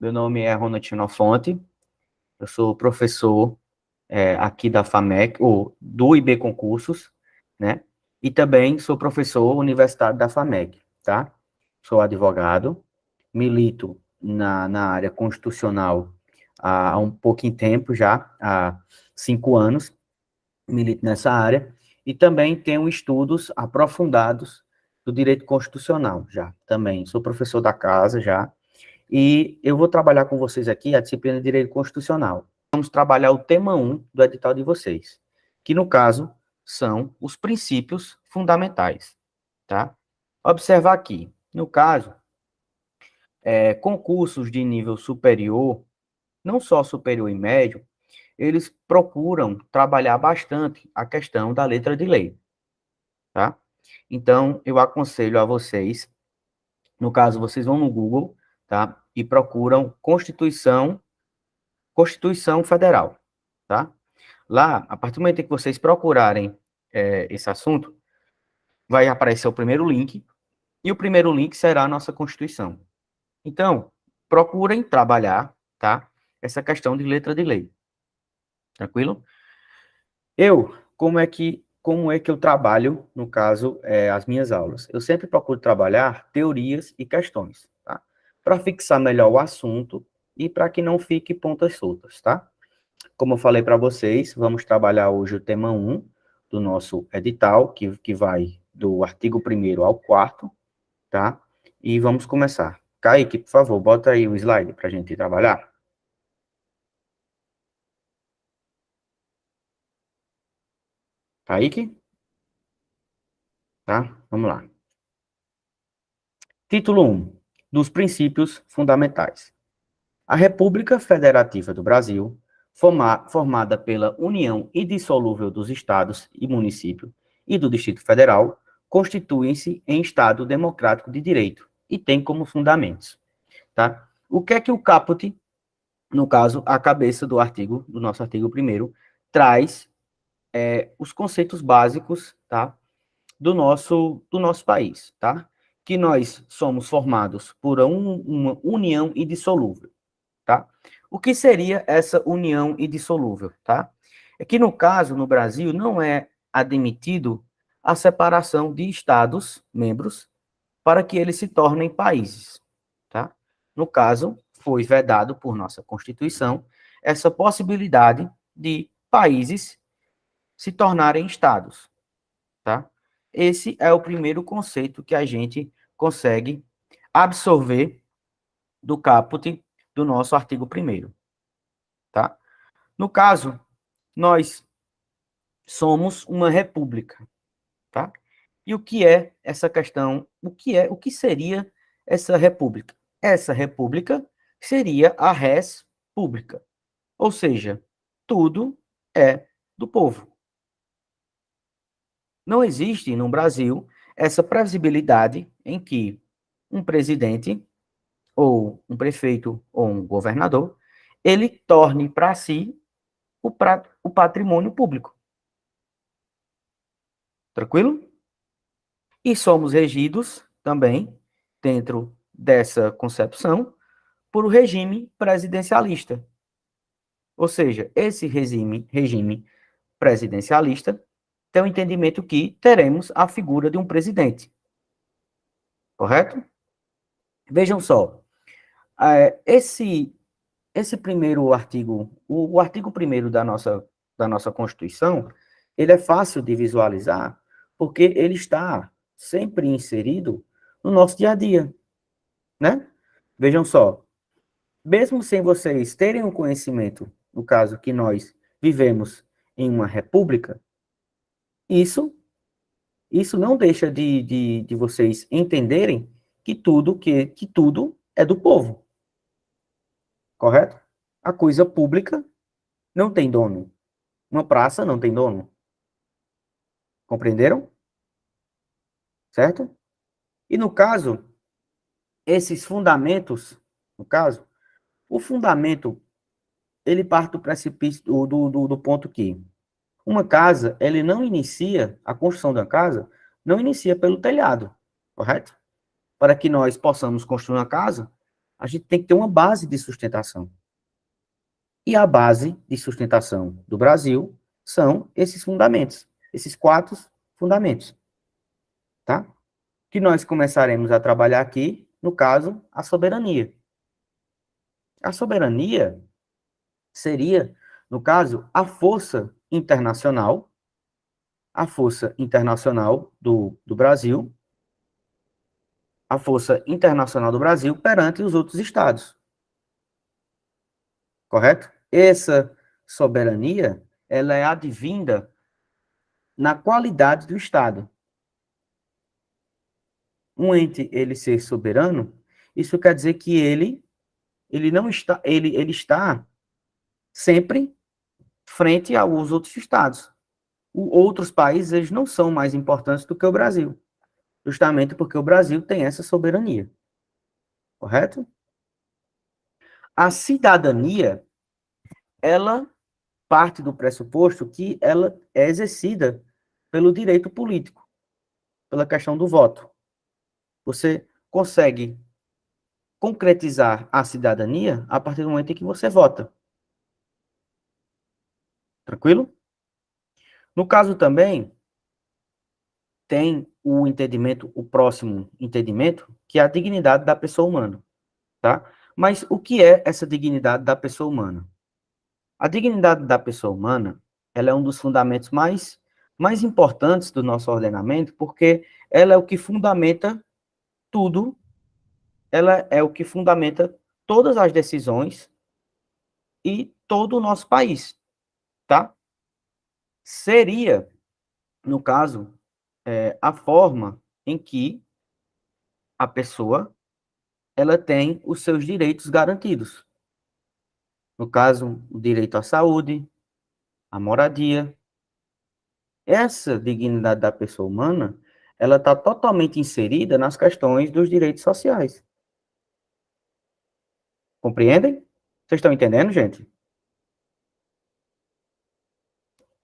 Meu nome é Ronald Xenofonte, eu sou professor aqui da FAMEC, ou do IB Concursos, né? E também sou professor universitário da FAMEC, tá? Sou advogado, milito na área constitucional há um pouquinho tempo já, há 5 anos, milito nessa área, e também tenho estudos aprofundados do direito constitucional já, também. Sou professor da casa já, e eu vou trabalhar com vocês aqui a disciplina de Direito Constitucional. Vamos trabalhar o tema 1 do edital de vocês, que no caso são os princípios fundamentais, tá? Observar aqui, no caso, concursos de nível superior, não só superior e médio, eles procuram trabalhar bastante a questão da letra de lei, tá? Então, eu aconselho a vocês, no caso, vocês vão no Google, tá? E procuram Constituição Federal, tá? Lá, a partir do momento em que vocês procurarem esse assunto, vai aparecer o primeiro link, e o primeiro link será a nossa Constituição. Então, procurem trabalhar, tá? Essa questão de letra de lei. Tranquilo? Como é que eu trabalho, no caso, as minhas aulas? Eu sempre procuro trabalhar teorias e questões, tá? Para fixar melhor o assunto e para que não fique pontas soltas, tá? Como eu falei para vocês, vamos trabalhar hoje o tema 1 do nosso edital, que vai do artigo 1º ao 4º, tá? E vamos começar. Kaique, por favor, bota aí o slide para a gente trabalhar. Kaique? Tá? Vamos lá. Título 1. Dos princípios fundamentais. A República Federativa do Brasil, formada pela união indissolúvel dos estados e municípios e do Distrito Federal, constituem-se em Estado democrático de direito e tem como fundamentos, tá? O que é que o caput, no caso, a cabeça do nosso artigo 1º, traz os conceitos básicos, tá? Do nosso país, tá? Que nós somos formados por uma união indissolúvel, tá? O que seria essa união indissolúvel, tá? É que, no caso, no Brasil, não é admitido a separação de estados membros para que eles se tornem países, tá? No caso, foi vedado por nossa Constituição essa possibilidade de países se tornarem estados, tá? Esse é o primeiro conceito que a gente consegue absorver do caput do nosso artigo 1º, tá? No caso, nós somos uma república, tá? E o que é essa questão? O que seria essa república? Essa república seria a res pública, ou seja, tudo é do povo. Não existe no Brasil essa previsibilidade em que um presidente ou um prefeito ou um governador ele torne para si o patrimônio público. Tranquilo? E somos regidos também, dentro dessa concepção, por o regime presidencialista. Ou seja, esse regime presidencialista tem o entendimento que teremos a figura de um presidente. Correto? Vejam só, esse primeiro artigo, o artigo 1º da nossa Constituição, ele é fácil de visualizar, porque ele está sempre inserido no nosso dia a dia, né? Vejam só, mesmo sem vocês terem um conhecimento, no caso que nós vivemos em uma república, isso, isso não deixa de vocês entenderem que tudo é do povo, correto? A coisa pública não tem dono. Uma praça não tem dono. Compreenderam? Certo? E no caso, esses fundamentos, no caso, o fundamento, ele parte do precipício, do ponto que uma casa, ele não inicia, a construção da casa, não inicia pelo telhado, correto? Para que nós possamos construir uma casa, a gente tem que ter uma base de sustentação. E a base de sustentação do Brasil são esses fundamentos, esses 4 fundamentos, tá? Que nós começaremos a trabalhar aqui, no caso, a soberania. A soberania seria, no caso, a força internacional do Brasil, a força internacional do Brasil perante os outros estados. Correto? Essa soberania, ela é advinda na qualidade do Estado. Um ente, ele ser soberano, isso quer dizer que ele não está, ele está sempre frente aos outros estados. Outros países, eles não são mais importantes do que o Brasil, justamente porque o Brasil tem essa soberania. Correto? A cidadania, ela parte do pressuposto que ela é exercida pelo direito político, pela questão do voto. Você consegue concretizar a cidadania a partir do momento em que você vota. Tranquilo? No caso também, tem o entendimento, o próximo entendimento, que é a dignidade da pessoa humana, tá? Mas o que é essa dignidade da pessoa humana? A dignidade da pessoa humana, ela é um dos fundamentos mais importantes do nosso ordenamento, porque ela é o que fundamenta tudo, ela é o que fundamenta todas as decisões e todo o nosso país, tá? Seria, no caso, a forma em que a pessoa ela tem os seus direitos garantidos. No caso, o direito à saúde, à moradia. Essa dignidade da pessoa humana, ela está totalmente inserida nas questões dos direitos sociais. Compreendem? Vocês estão entendendo, gente?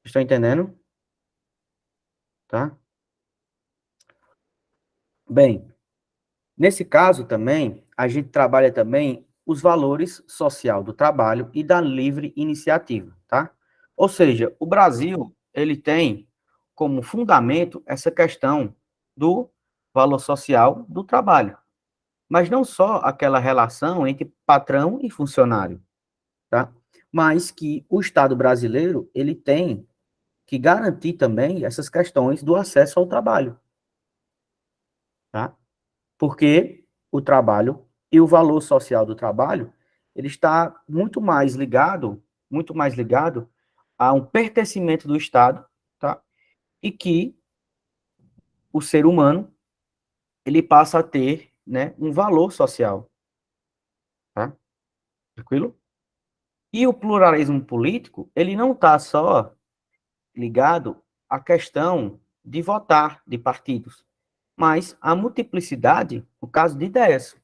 Estão entendendo? Tá? Bem, nesse caso também, a gente trabalha também os valores social do trabalho e da livre iniciativa, tá? Ou seja, o Brasil, ele tem como fundamento essa questão do valor social do trabalho, mas não só aquela relação entre patrão e funcionário, tá? Mas que o Estado brasileiro, ele tem que garantir também essas questões do acesso ao trabalho, tá? Porque o trabalho e o valor social do trabalho, ele está muito mais ligado a um pertencimento do Estado, tá? E que o ser humano, ele passa a ter, né, um valor social, tá? Tranquilo? E o pluralismo político, ele não está só ligado à questão de votar de partidos, mas à multiplicidade, no caso de ideias,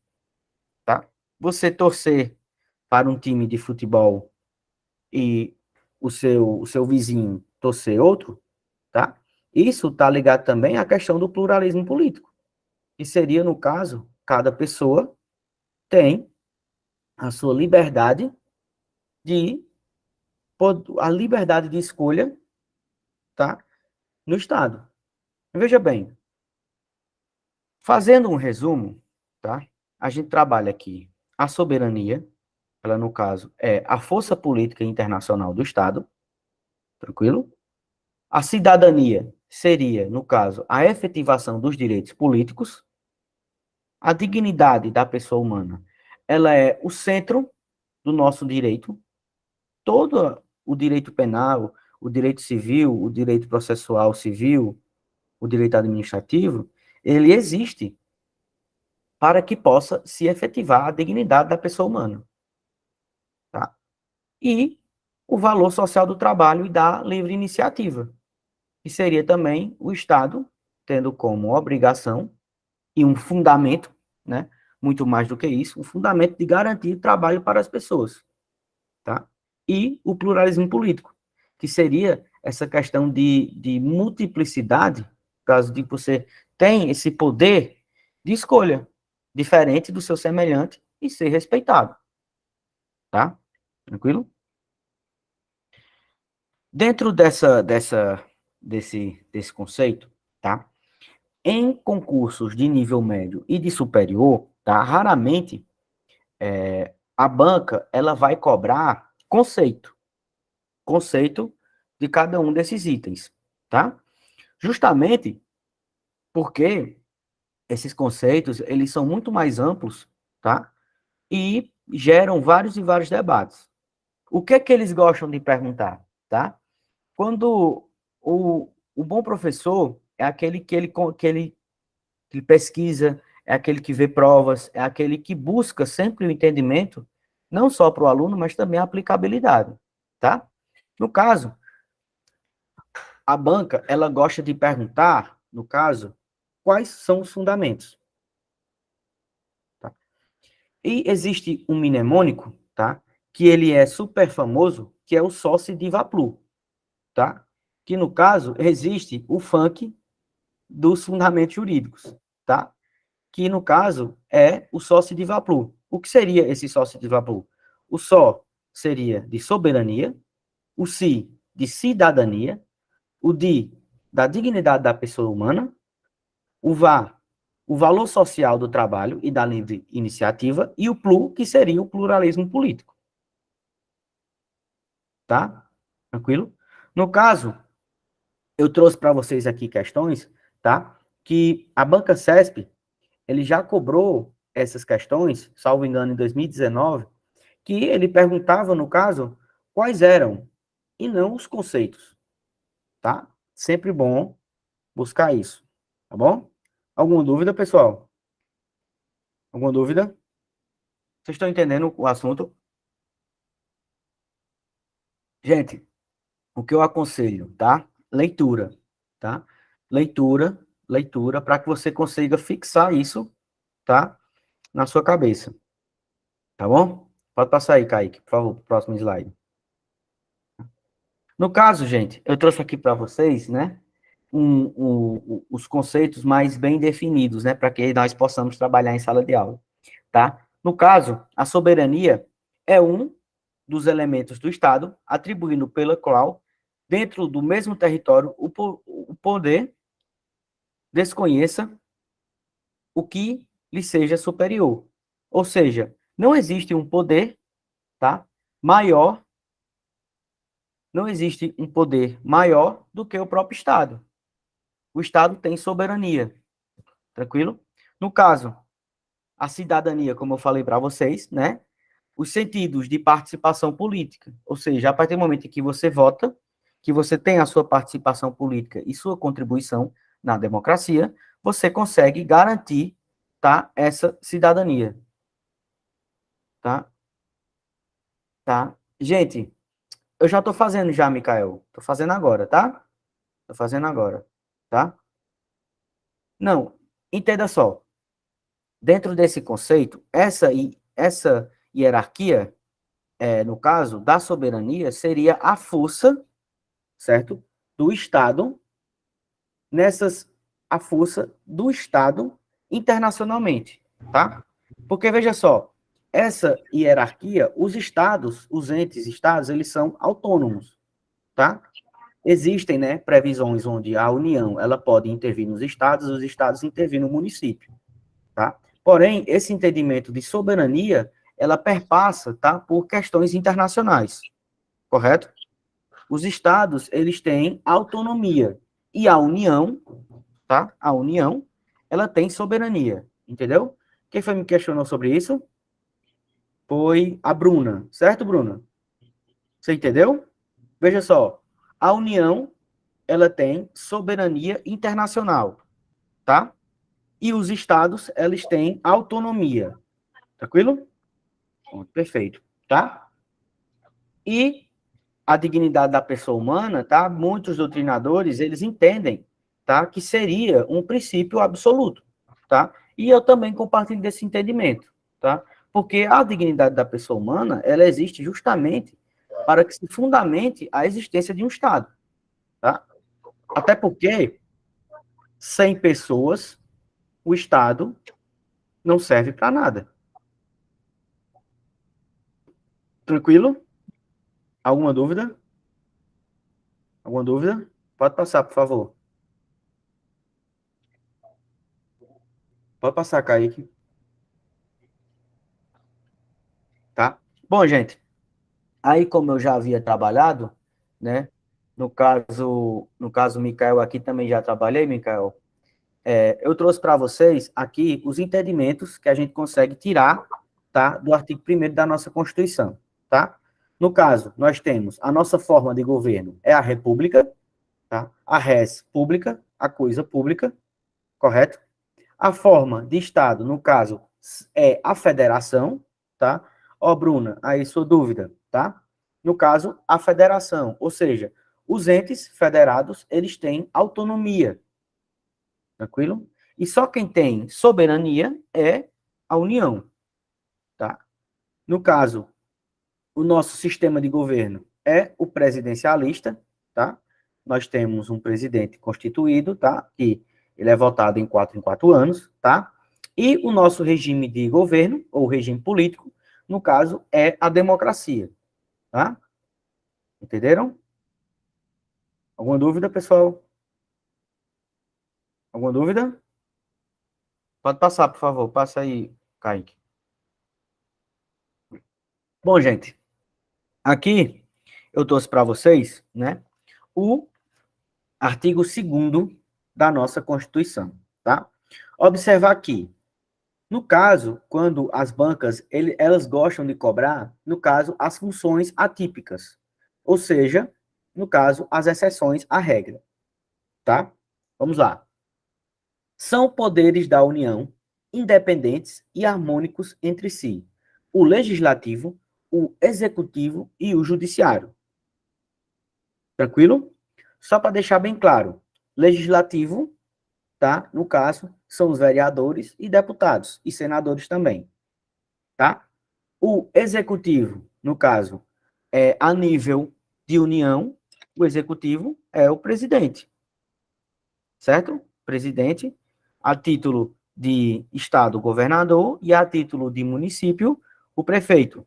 tá? Você torcer para um time de futebol e o seu vizinho torcer outro, tá? Isso está ligado também à questão do pluralismo político, que seria, no caso, cada pessoa tem a sua liberdade de a liberdade de escolha, tá? No Estado. Veja bem, fazendo um resumo, tá? A gente trabalha aqui a soberania, ela no caso é a força política internacional do Estado, tranquilo? A cidadania seria, no caso, a efetivação dos direitos políticos. A dignidade da pessoa humana, ela é o centro do nosso direito. Todo o direito penal, o direito civil, o direito processual civil, o direito administrativo, ele existe para que possa se efetivar a dignidade da pessoa humana. Tá? E o valor social do trabalho e da livre iniciativa, que seria também o Estado tendo como obrigação e um fundamento, né, muito mais do que isso, um fundamento de garantir trabalho para as pessoas, tá? E o pluralismo político, que seria essa questão de multiplicidade, caso de você tem esse poder de escolha, diferente do seu semelhante, e ser respeitado, tá? Tranquilo? Dentro desse conceito, tá? Em concursos de nível médio e de superior, tá? Raramente a banca ela vai cobrar conceito de cada um desses itens, tá? Justamente porque esses conceitos, eles são muito mais amplos, tá? E geram vários e vários debates. O que é que eles gostam de perguntar, tá? Quando o bom professor é aquele que pesquisa, é aquele que vê provas, é aquele que busca sempre o entendimento, não só para o aluno, mas também a aplicabilidade, tá? No caso, a banca, ela gosta de perguntar, no caso, quais são os fundamentos, tá? E existe um mnemônico, tá? Que ele é super famoso, que é o Sócio de Vaplu, tá? Que, no caso, existe o funk dos fundamentos jurídicos, tá? Que, no caso, é o sócio de Vaplu. O que seria esse sócio de Vaplu? O só seria de soberania, o si de cidadania, o di da dignidade da pessoa humana, o vá, o valor social do trabalho e da livre iniciativa, e o plu, que seria o pluralismo político. Tá? Tranquilo? No caso, eu trouxe para vocês aqui questões, tá? Que a Banca CESP, ele já cobrou essas questões, salvo engano, em 2019, que ele perguntava, no caso, quais eram, e não os conceitos, tá? Sempre bom buscar isso, tá bom? Alguma dúvida, pessoal? Alguma dúvida? Vocês estão entendendo o assunto? Gente, o que eu aconselho, tá? Leitura, tá? Leitura, para que você consiga fixar isso, tá? Na sua cabeça, tá bom? Pode passar aí, Kaique, por favor, pro próximo slide. No caso, gente, eu trouxe aqui para vocês, né, os conceitos mais bem definidos, né, para que nós possamos trabalhar em sala de aula, tá? No caso, a soberania é um dos elementos do Estado, atribuindo pela qual, dentro do mesmo território, o poder desconheça o que lhe seja superior. Ou seja, não existe um poder, tá, maior, não existe um poder maior do que o próprio Estado. O Estado tem soberania, tranquilo? No caso, a cidadania, como eu falei para vocês, né? Os sentidos de participação política, ou seja, a partir do momento em que você vota, que você tem a sua participação política e sua contribuição na democracia, você consegue garantir, tá, essa cidadania, tá? Tá? Gente, eu já estou fazendo já, Mikael. Estou fazendo agora, tá? Estou fazendo agora, tá? Não, entenda só. Dentro desse conceito, essa hierarquia, no caso da soberania, seria a força, certo? Do Estado, nessas, a força do Estado internacionalmente, tá? Porque, veja só, essa hierarquia, os estados, os entes estados, eles são autônomos, tá? Existem, né, previsões onde a União, ela pode intervir nos estados, os estados intervir no município, tá? Porém, esse entendimento de soberania, ela perpassa, tá, por questões internacionais, correto? Os estados, eles têm autonomia e a União, tá? A União, ela tem soberania, entendeu? Quem foi me questionou sobre isso? Foi a Bruna, certo, Bruna? Você entendeu? Veja só, a União, ela tem soberania internacional, tá? E os estados, eles têm autonomia, tranquilo? Perfeito, tá? E a dignidade da pessoa humana, tá? Muitos doutrinadores, eles entendem, tá? Que seria um princípio absoluto, tá? E eu também compartilho desse entendimento, tá? Porque a dignidade da pessoa humana, ela existe justamente para que se fundamente a existência de um Estado, tá? Até porque, sem pessoas, o Estado não serve para nada, Tranquilo? Alguma dúvida? Alguma dúvida? Pode passar, por favor. Pode passar, Kaique. Tá? Bom, gente, aí como eu já havia trabalhado, né? No caso, Mikael aqui também já trabalhei, Mikael. Eu trouxe para vocês aqui os entendimentos que a gente consegue tirar, tá, do artigo 1º da nossa Constituição, tá? No caso, nós temos a nossa forma de governo é a república, tá? A res pública, a coisa pública, correto? A forma de Estado, no caso, é a federação, tá? Ó, Bruna, aí sua dúvida, tá? No caso, a federação, ou seja, os entes federados, eles têm autonomia, tranquilo? E só quem tem soberania é a União, tá? No caso, o nosso sistema de governo é o presidencialista, tá? Nós temos um presidente constituído, tá? Que ele é votado em 4 anos, tá? E o nosso regime de governo, ou regime político, no caso, é a democracia, tá? Entenderam? Alguma dúvida, pessoal? Alguma dúvida? Pode passar, por favor. Passa aí, Kaique. Bom, gente, aqui eu trouxe para vocês, né, o artigo 2º da nossa Constituição, tá? Observar aqui, no caso, quando as bancas, elas gostam de cobrar, no caso, as funções atípicas, ou seja, no caso, as exceções à regra, tá? Vamos lá. São poderes da União, independentes e harmônicos entre si, o legislativo, o executivo e o judiciário. Tranquilo? Só para deixar bem claro, legislativo, tá? No caso, são os vereadores e deputados, e senadores também, tá? O executivo, no caso, é a nível de União, o executivo é o presidente, certo? Presidente, a título de estado, o governador, e a título de município, o prefeito.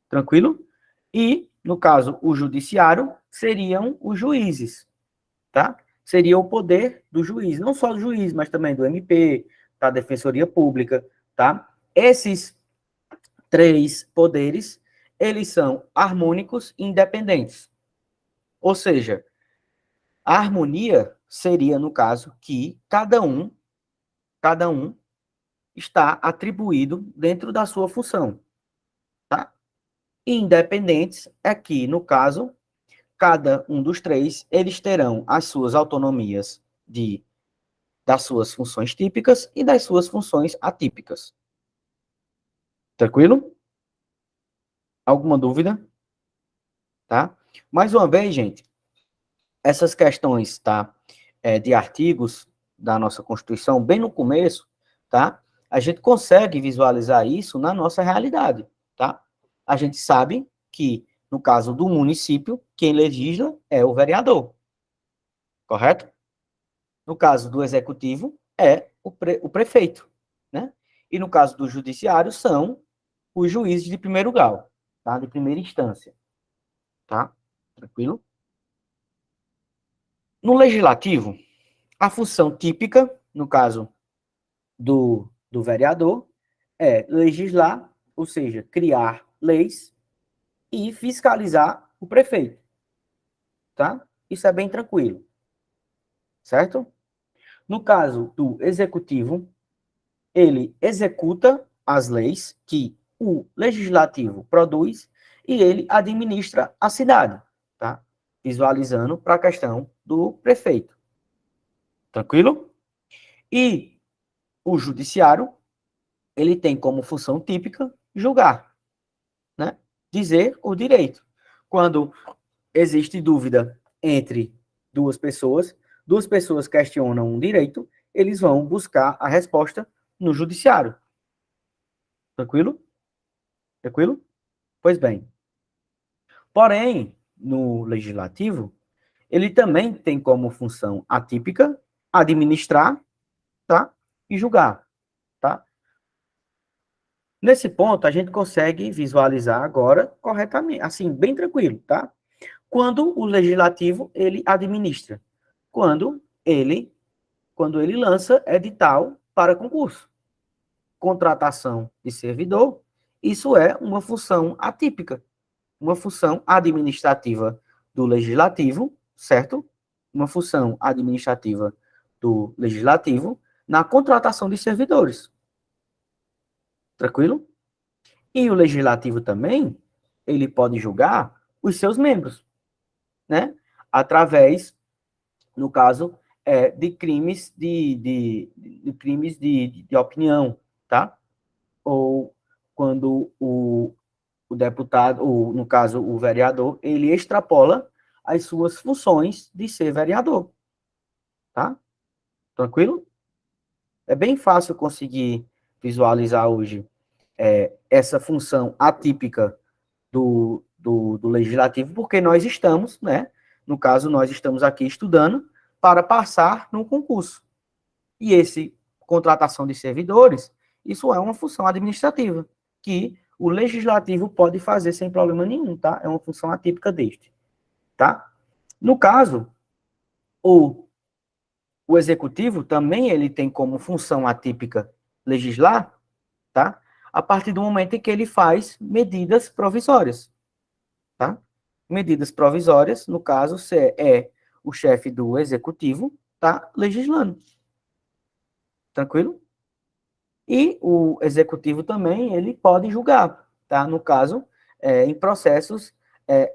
Tranquilo? E, no caso, o judiciário seriam os juízes, tá? Seria o poder do juiz, não só do juiz, mas também do MP, da Defensoria Pública, tá? Esses 3 poderes, eles são harmônicos e independentes. Ou seja, a harmonia seria, no caso, que cada um está atribuído dentro da sua função, tá? E independentes é que, no caso, cada um dos 3, eles terão as suas autonomias das suas funções típicas e das suas funções atípicas. Tranquilo? Alguma dúvida? Tá? Mais uma vez, gente, essas questões, tá, de artigos da nossa Constituição, bem no começo, tá? A gente consegue visualizar isso na nossa realidade, tá? A gente sabe que, no caso do município, quem legisla é o vereador, correto? No caso do executivo, é o prefeito, né? E no caso do judiciário, são os juízes de primeiro grau, tá? De primeira instância, tá? Tranquilo? No legislativo, a função típica, no caso do vereador, é legislar, ou seja, criar leis e fiscalizar o prefeito, tá? Isso é bem tranquilo, certo? No caso do executivo, ele executa as leis que o legislativo produz e ele administra a cidade, tá? Visualizando para a questão do prefeito. Tranquilo? E o judiciário, ele tem como função típica julgar, né? Dizer o direito. Quando existe dúvida entre duas pessoas questionam um direito, eles vão buscar a resposta no judiciário. Tranquilo? Tranquilo? Pois bem. Porém, no legislativo, ele também tem como função atípica administrar, tá? E julgar, tá? Nesse ponto, a gente consegue visualizar agora corretamente, assim, bem tranquilo, tá? Quando o legislativo, ele administra. Quando ele, quando ele lança edital para concurso. Contratação de servidor, isso é uma função atípica, uma função administrativa do legislativo, certo? Uma função administrativa do legislativo na contratação de servidores. Tranquilo? E o legislativo também, ele pode julgar os seus membros, né? Através, no caso, de crimes de crimes de opinião, tá? Ou quando o deputado, ou, no caso, o vereador, ele extrapola as suas funções de ser vereador, tá? Tranquilo? É bem fácil conseguir visualizar hoje essa função atípica do legislativo, porque nós estamos, né? No caso, nós estamos aqui estudando para passar no concurso. E esse contratação de servidores, isso é uma função administrativa, que o legislativo pode fazer sem problema nenhum, tá? É uma função atípica deste, tá? No caso, o, o executivo também ele tem como função atípica legislar, tá? A partir do momento em que ele faz medidas provisórias, tá? Medidas provisórias, no caso, é o chefe do executivo, tá legislando. Tranquilo? E o executivo também, ele pode julgar, tá? No caso, em processos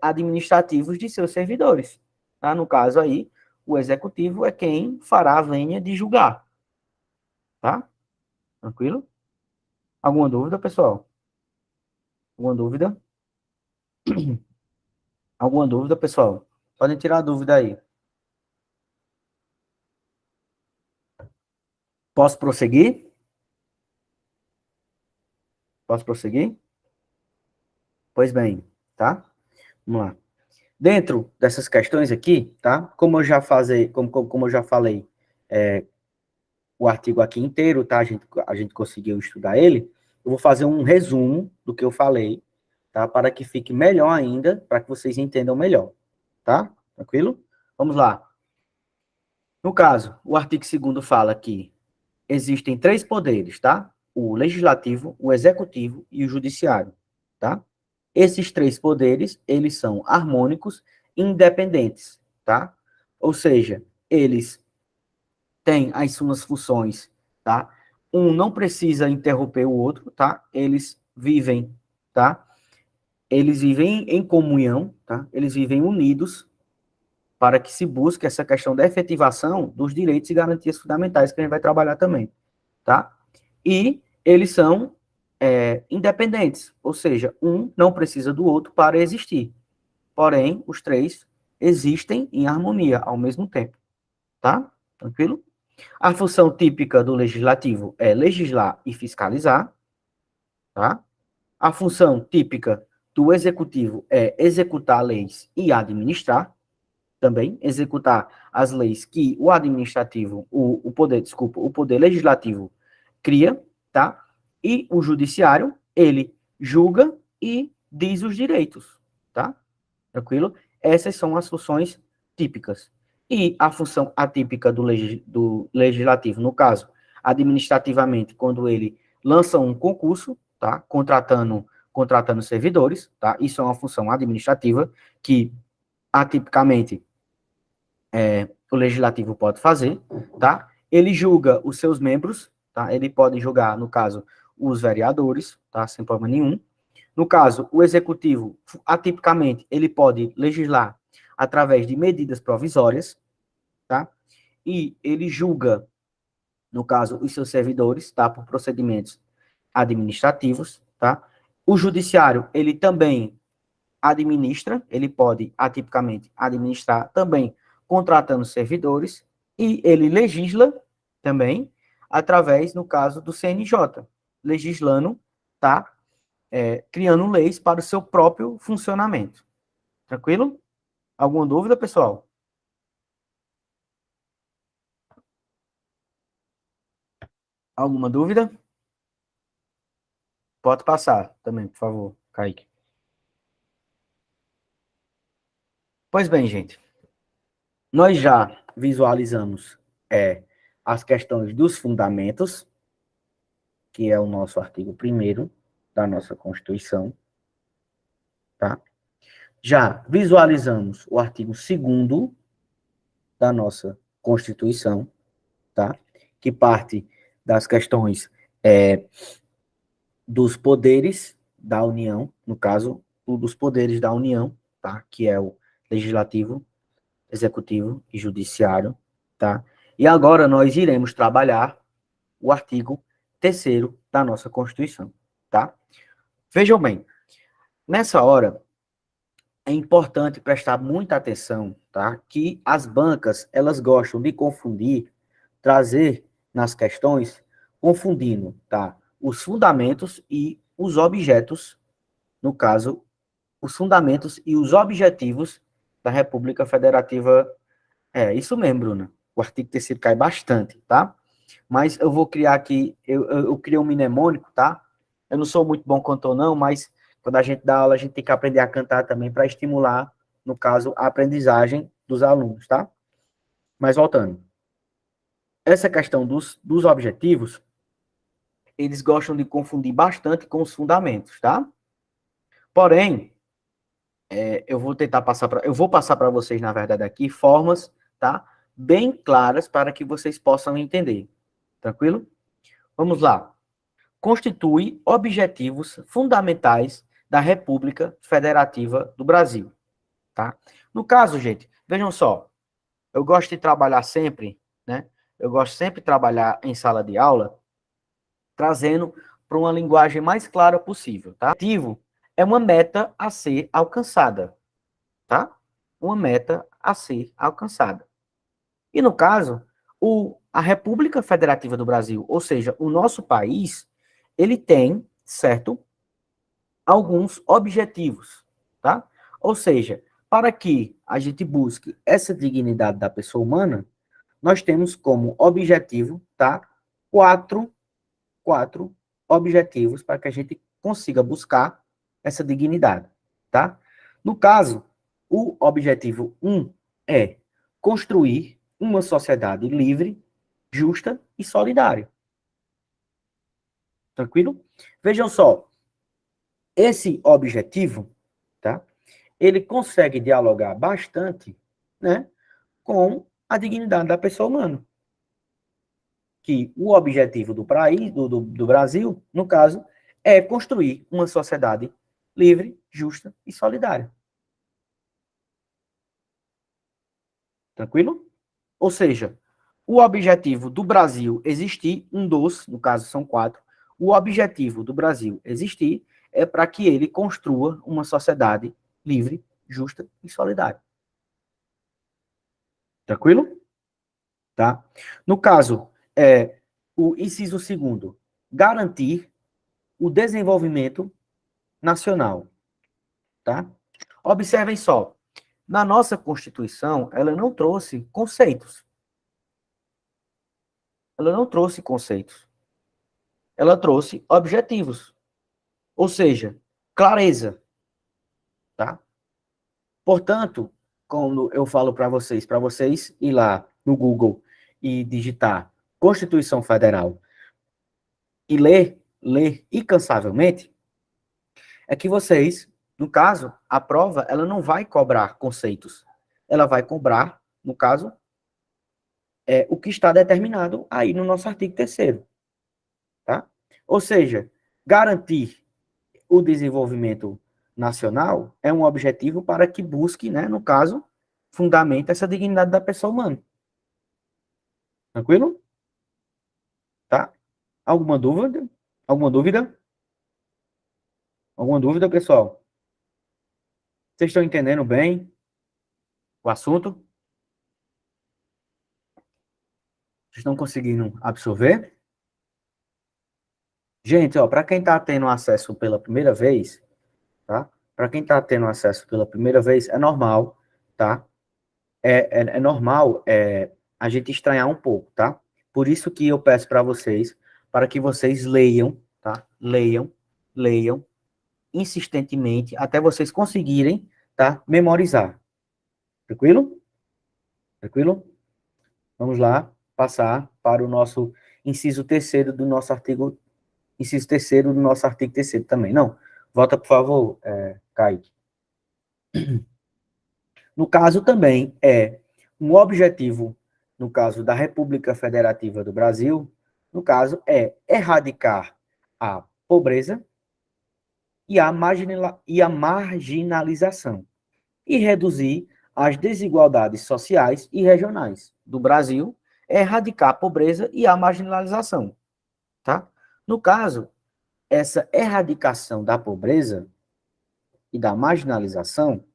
administrativos de seus servidores, tá? No caso aí, o executivo é quem fará a vênia de julgar, tá? Tranquilo? Alguma dúvida, pessoal? Alguma dúvida? Alguma dúvida, pessoal? Podem tirar a dúvida aí. Posso prosseguir? Posso prosseguir? Pois bem, tá? Vamos lá. Dentro dessas questões aqui, tá? Como eu já falei, o artigo aqui inteiro, tá? A gente conseguiu estudar ele. Eu vou fazer um resumo do que eu falei, tá? Para que fique melhor ainda, para que vocês entendam melhor, tá? Tranquilo? Vamos lá. No caso, o artigo 2º fala que existem 3 poderes, tá? O legislativo, o executivo e o judiciário, tá? Esses 3 poderes, eles são harmônicos e independentes, tá? Ou seja, eles têm as suas funções, tá? Um não precisa interromper o outro, tá? Eles vivem, tá? Eles vivem em comunhão, tá? Eles vivem unidos para que se busque essa questão da efetivação dos direitos e garantias fundamentais que a gente vai trabalhar também, tá? E eles são independentes, ou seja, um não precisa do outro para existir. Porém, os 3 existem em harmonia ao mesmo tempo, tá? Tranquilo? A função típica do legislativo é legislar e fiscalizar, tá? A função típica do executivo é executar leis e administrar, também executar as leis que o administrativo, o poder legislativo cria, tá? E o judiciário, ele julga e diz os direitos, tá? Tranquilo? Essas são as funções típicas. E a função atípica do legislativo, no caso, administrativamente, quando ele lança um concurso, tá? Contratando servidores, tá? Isso é uma função administrativa que, atipicamente, o legislativo pode fazer, tá? Ele julga os seus membros, tá? Ele pode julgar, no caso, os vereadores, tá? Sem problema nenhum. No caso, o executivo, atipicamente, ele pode legislar através de medidas provisórias, tá? E ele julga, no caso, os seus servidores, tá? Por procedimentos administrativos, tá? O judiciário, ele também administra, ele pode, atipicamente, administrar também contratando servidores, e ele legisla também através, no caso, do CNJ, legislando, tá? Criando leis para o seu próprio funcionamento. Tranquilo? Alguma dúvida, pessoal? Alguma dúvida? Pode passar também, por favor, Kaique. Pois bem, gente, nós já visualizamos as questões dos fundamentos, que é o nosso artigo 1º da nossa Constituição, tá? Já visualizamos o artigo 2º da nossa Constituição, tá? Que parte das questões dos poderes da União, no caso, dos poderes da União, tá? Que é o legislativo, executivo e judiciário, tá? E agora nós iremos trabalhar o artigo 3º da nossa Constituição, tá? Vejam bem, nessa hora é importante prestar muita atenção, tá? Que as bancas, elas gostam de confundir, trazer nas questões, confundindo, tá? Os fundamentos e os objetos, no caso, os fundamentos e os objetivos da República Federativa. É, isso mesmo, Bruna. O artigo 3º cai bastante, tá? Mas eu vou criar aqui, eu criei um mnemônico, tá? Eu não sou muito bom cantor, não, mas quando a gente dá aula, a gente tem que aprender a cantar também para estimular, no caso, a aprendizagem dos alunos, tá? Mas voltando. Essa questão dos objetivos, eles gostam de confundir bastante com os fundamentos, tá? Porém, eu vou passar para vocês, na verdade, aqui, formas, tá? Bem claras para que vocês possam entender. Tranquilo? Vamos lá. Constitui objetivos fundamentais da República Federativa do Brasil, tá? No caso, gente, vejam só, eu gosto de trabalhar sempre, né? Eu gosto sempre de trabalhar em sala de aula, trazendo para uma linguagem mais clara possível, tá? O objetivo é uma meta a ser alcançada, tá? Uma meta a ser alcançada. E no caso, a República Federativa do Brasil, ou seja, o nosso país, ele tem, certo, alguns objetivos, tá? Ou seja, para que a gente busque essa dignidade da pessoa humana, nós temos como objetivo, tá? Quatro objetivos para que a gente consiga buscar essa dignidade, tá? No caso, o objetivo 1 é construir uma sociedade livre, justa e solidária. Tranquilo? Vejam só, esse objetivo, tá? Ele consegue dialogar bastante, né, com a dignidade da pessoa humana. Que o objetivo do país, do Brasil, no caso, é construir uma sociedade livre, justa e solidária. Tranquilo? Ou seja, o objetivo do Brasil existir, no caso são 4, o objetivo do Brasil existir é para que ele construa uma sociedade livre, justa e solidária. Tranquilo? Tá? No caso, o inciso 2º, garantir o desenvolvimento nacional. Tá? Observem só, na nossa Constituição, ela não trouxe conceitos. Ela não trouxe conceitos. Ela trouxe objetivos. Ou seja, clareza. Tá? Portanto, quando eu falo para vocês ir lá no Google e digitar Constituição Federal e ler incansavelmente, é que vocês, no caso, a prova, ela não vai cobrar conceitos. Ela vai cobrar, no caso, o que está determinado aí no nosso artigo 3º. Tá? Ou seja, garantir o desenvolvimento nacional é um objetivo para que busque, né, no caso, fundamenta essa dignidade da pessoa humana. Tranquilo? Tá? Alguma dúvida? Alguma dúvida? Alguma dúvida, pessoal? Vocês estão entendendo bem o assunto? Vocês estão conseguindo absorver? Gente, ó, para quem está tendo acesso pela primeira vez, tá? Para quem está tendo acesso pela primeira vez, é normal, tá? É normal a gente estranhar um pouco, tá? Por isso que eu peço para vocês que vocês leiam, tá? Leiam leiam insistentemente até vocês conseguirem, tá, memorizar. Tranquilo? Tranquilo? Vamos lá, passar para o nosso inciso terceiro do nosso artigo, inciso terceiro do nosso artigo terceiro também. Não, volta, por favor, Kaique. No caso também é um objetivo, no caso da República Federativa do Brasil, no caso é erradicar a pobreza e a marginalização e reduzir as desigualdades sociais e regionais do Brasil, é erradicar a pobreza e a marginalização, tá? No caso, essa erradicação da pobreza e da marginalização,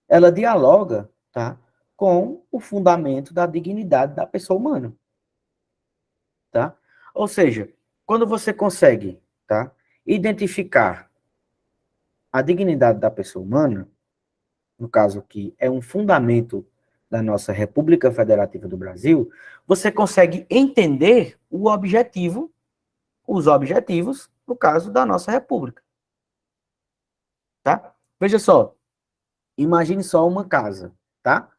ela dialoga, tá, com o fundamento da dignidade da pessoa humana, tá? Ou seja, quando você consegue, tá, identificar a dignidade da pessoa humana, no caso que é um fundamento da nossa República Federativa do Brasil, você consegue entender o objetivo, os objetivos, no caso da nossa República, tá? Veja só, imagine só uma casa, tá?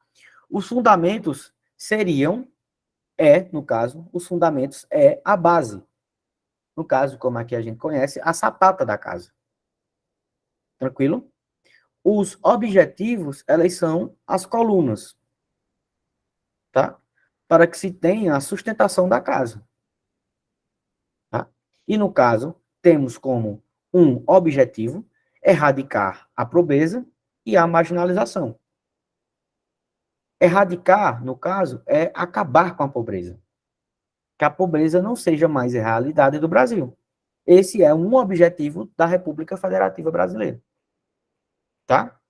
Os fundamentos seriam, no caso, os fundamentos é a base. No caso, como aqui a gente conhece, a sapata da casa. Tranquilo? Os objetivos, elas são as colunas, tá? Para que se tenha a sustentação da casa. Tá? E no caso, temos como um objetivo erradicar a pobreza e a marginalização. Erradicar, no caso, é acabar com a pobreza. Que a pobreza não seja mais a realidade do Brasil. Esse é um objetivo da República Federativa Brasileira. Tá?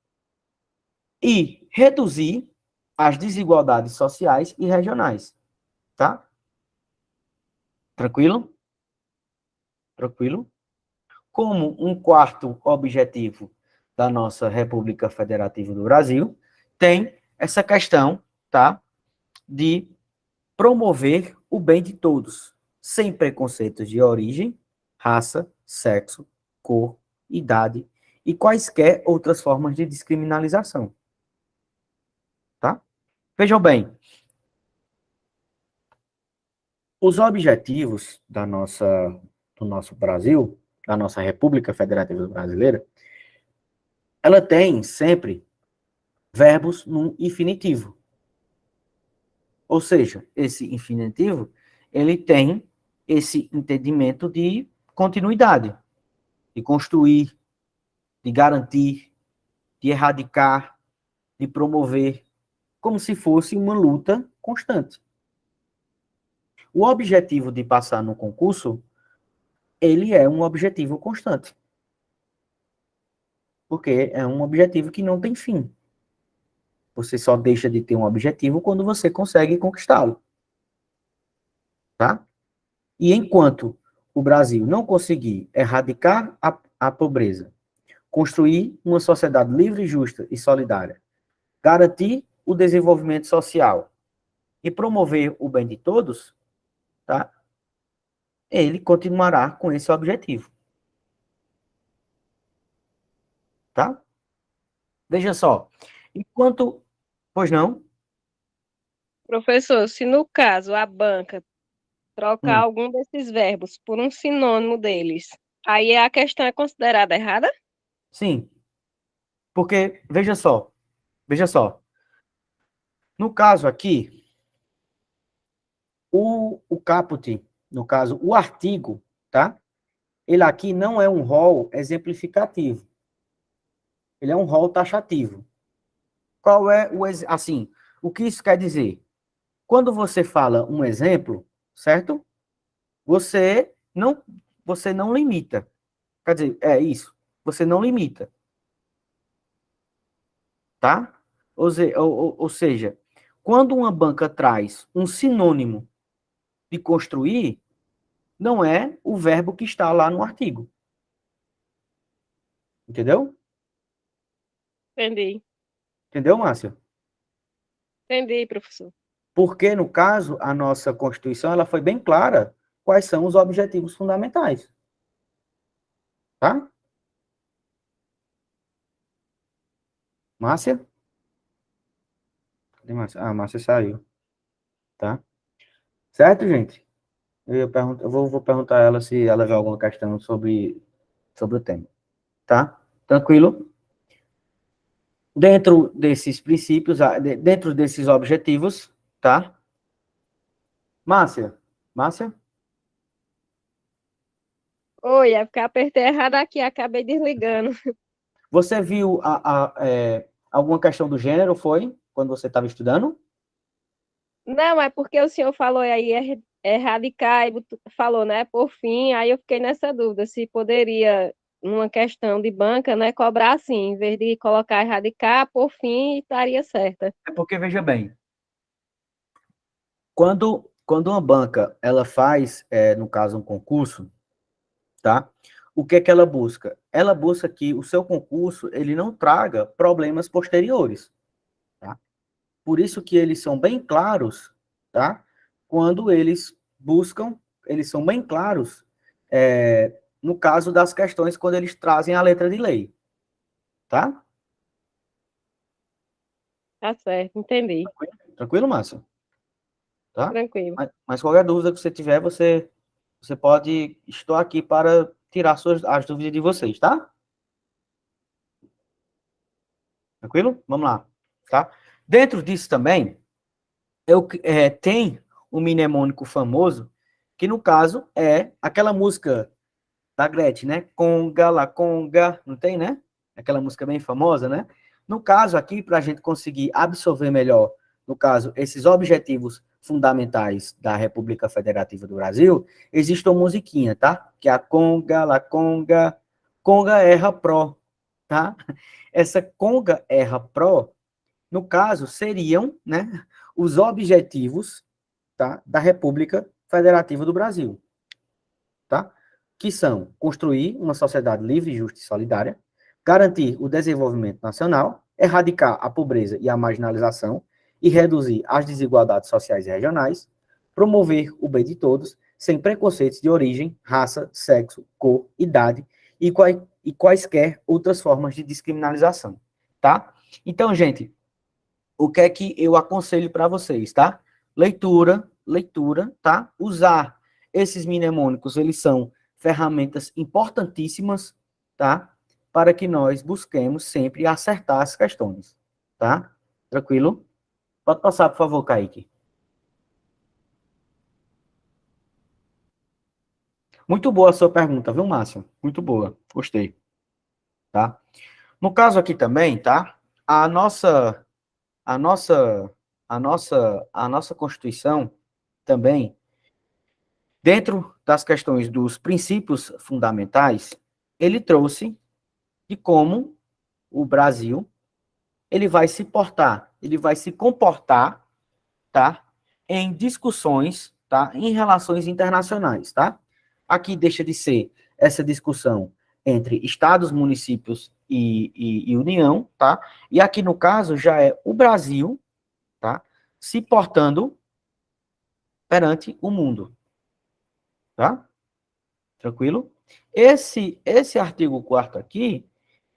E reduzir as desigualdades sociais e regionais. Tá? Tranquilo? Tranquilo? Como um quarto objetivo da nossa República Federativa do Brasil, tem essa questão, tá, de promover o bem de todos, sem preconceitos de origem, raça, sexo, cor, idade e quaisquer outras formas de descriminalização. Tá? Vejam bem, os objetivos do nosso Brasil, da nossa República Federativa Brasileira, ela tem sempre verbos no infinitivo. Ou seja, esse infinitivo, ele tem esse entendimento de continuidade, de construir, de garantir, de erradicar, de promover, como se fosse uma luta constante. O objetivo de passar no concurso, ele é um objetivo constante. Porque é um objetivo que não tem fim. Você só deixa de ter um objetivo quando você consegue conquistá-lo. Tá? E enquanto o Brasil não conseguir erradicar a pobreza, construir uma sociedade livre, justa e solidária, garantir o desenvolvimento social e promover o bem de todos, tá? Ele continuará com esse objetivo. Tá? Veja só. Enquanto... Pois não? Professor, se no caso a banca trocar algum desses verbos por um sinônimo deles, aí a questão é considerada errada? Sim. Porque, veja só. No caso aqui, o caput, no caso, o artigo, tá? Ele aqui não é um rol exemplificativo. Ele é um rol taxativo. Qual é assim, o que isso quer dizer? Quando você fala um exemplo, certo? Você não limita. Quer dizer, é isso. Você não limita. Tá? Ou seja, quando uma banca traz um sinônimo de construir, não é o verbo que está lá no artigo. Entendeu? Entendi. Entendeu, Márcia? Entendi, professor. Porque, no caso, a nossa Constituição ela foi bem clara quais são os objetivos fundamentais. tá? Márcia? Cadê Márcia? Ah, Márcia saiu, tá? Certo, gente? Eu vou perguntar a ela se ela vê alguma questão sobre o tema, tá? Tranquilo? Dentro desses princípios, dentro desses objetivos, tá? Márcia? Márcia? Oi, é porque eu apertei errado aqui, acabei desligando. Você viu alguma questão do gênero, foi? Quando você estava estudando? Não, é porque o senhor falou aí, erradicar, e falou, né, por fim, aí eu fiquei nessa dúvida, se poderia, numa questão de banca, né, cobrar assim, em vez de colocar erradicar, por fim, estaria certa. É porque, veja bem, quando uma banca, ela faz, no caso, um concurso, tá? O que é que ela busca? Ela busca que o seu concurso, ele não traga problemas posteriores, tá? Por isso que eles são bem claros, tá? Quando eles buscam, eles são bem claros, no caso das questões, quando eles trazem a letra de lei, tá? Tá certo, entendi. Tranquilo, Márcio? Tá? Tranquilo. Mas qualquer dúvida que você tiver, você pode, estou aqui para tirar as dúvidas de vocês, tá? Tranquilo? Vamos lá, tá? Dentro disso também, tem um mnemônico famoso, que no caso é aquela música da Gretchen, né? Conga, la conga, não tem, né? Aquela música bem famosa, né? No caso aqui, para a gente conseguir absorver melhor, no caso, esses objetivos fundamentais da República Federativa do Brasil, existe uma musiquinha, tá? Que é a conga, la conga, conga erra pro, tá? Essa conga erra pro, no caso, seriam, né, os objetivos, tá, da República Federativa do Brasil, tá? Que são construir uma sociedade livre, justa e solidária, garantir o desenvolvimento nacional, erradicar a pobreza e a marginalização e reduzir as desigualdades sociais e regionais, promover o bem de todos, sem preconceitos de origem, raça, sexo, cor, idade e quaisquer outras formas de descriminalização, tá? Então, gente, o que é que eu aconselho para vocês, tá? Leitura, tá? Usar esses mnemônicos, eles são ferramentas importantíssimas, tá? Para que nós busquemos sempre acertar as questões, tá? Tranquilo? Pode passar, por favor, Kaique. Muito boa a sua pergunta, viu, Márcio? Muito boa, gostei, tá? No caso aqui também, tá? A nossa, a nossa, a nossa Constituição também, dentro das questões dos princípios fundamentais, ele trouxe de como o Brasil ele vai se portar, ele vai se comportar, tá? Em discussões, tá? Em relações internacionais, tá? Aqui deixa de ser essa discussão entre estados, municípios e União, tá? E aqui no caso já é o Brasil, tá? Se portando perante o mundo, tá? Tranquilo? Esse artigo 4º aqui,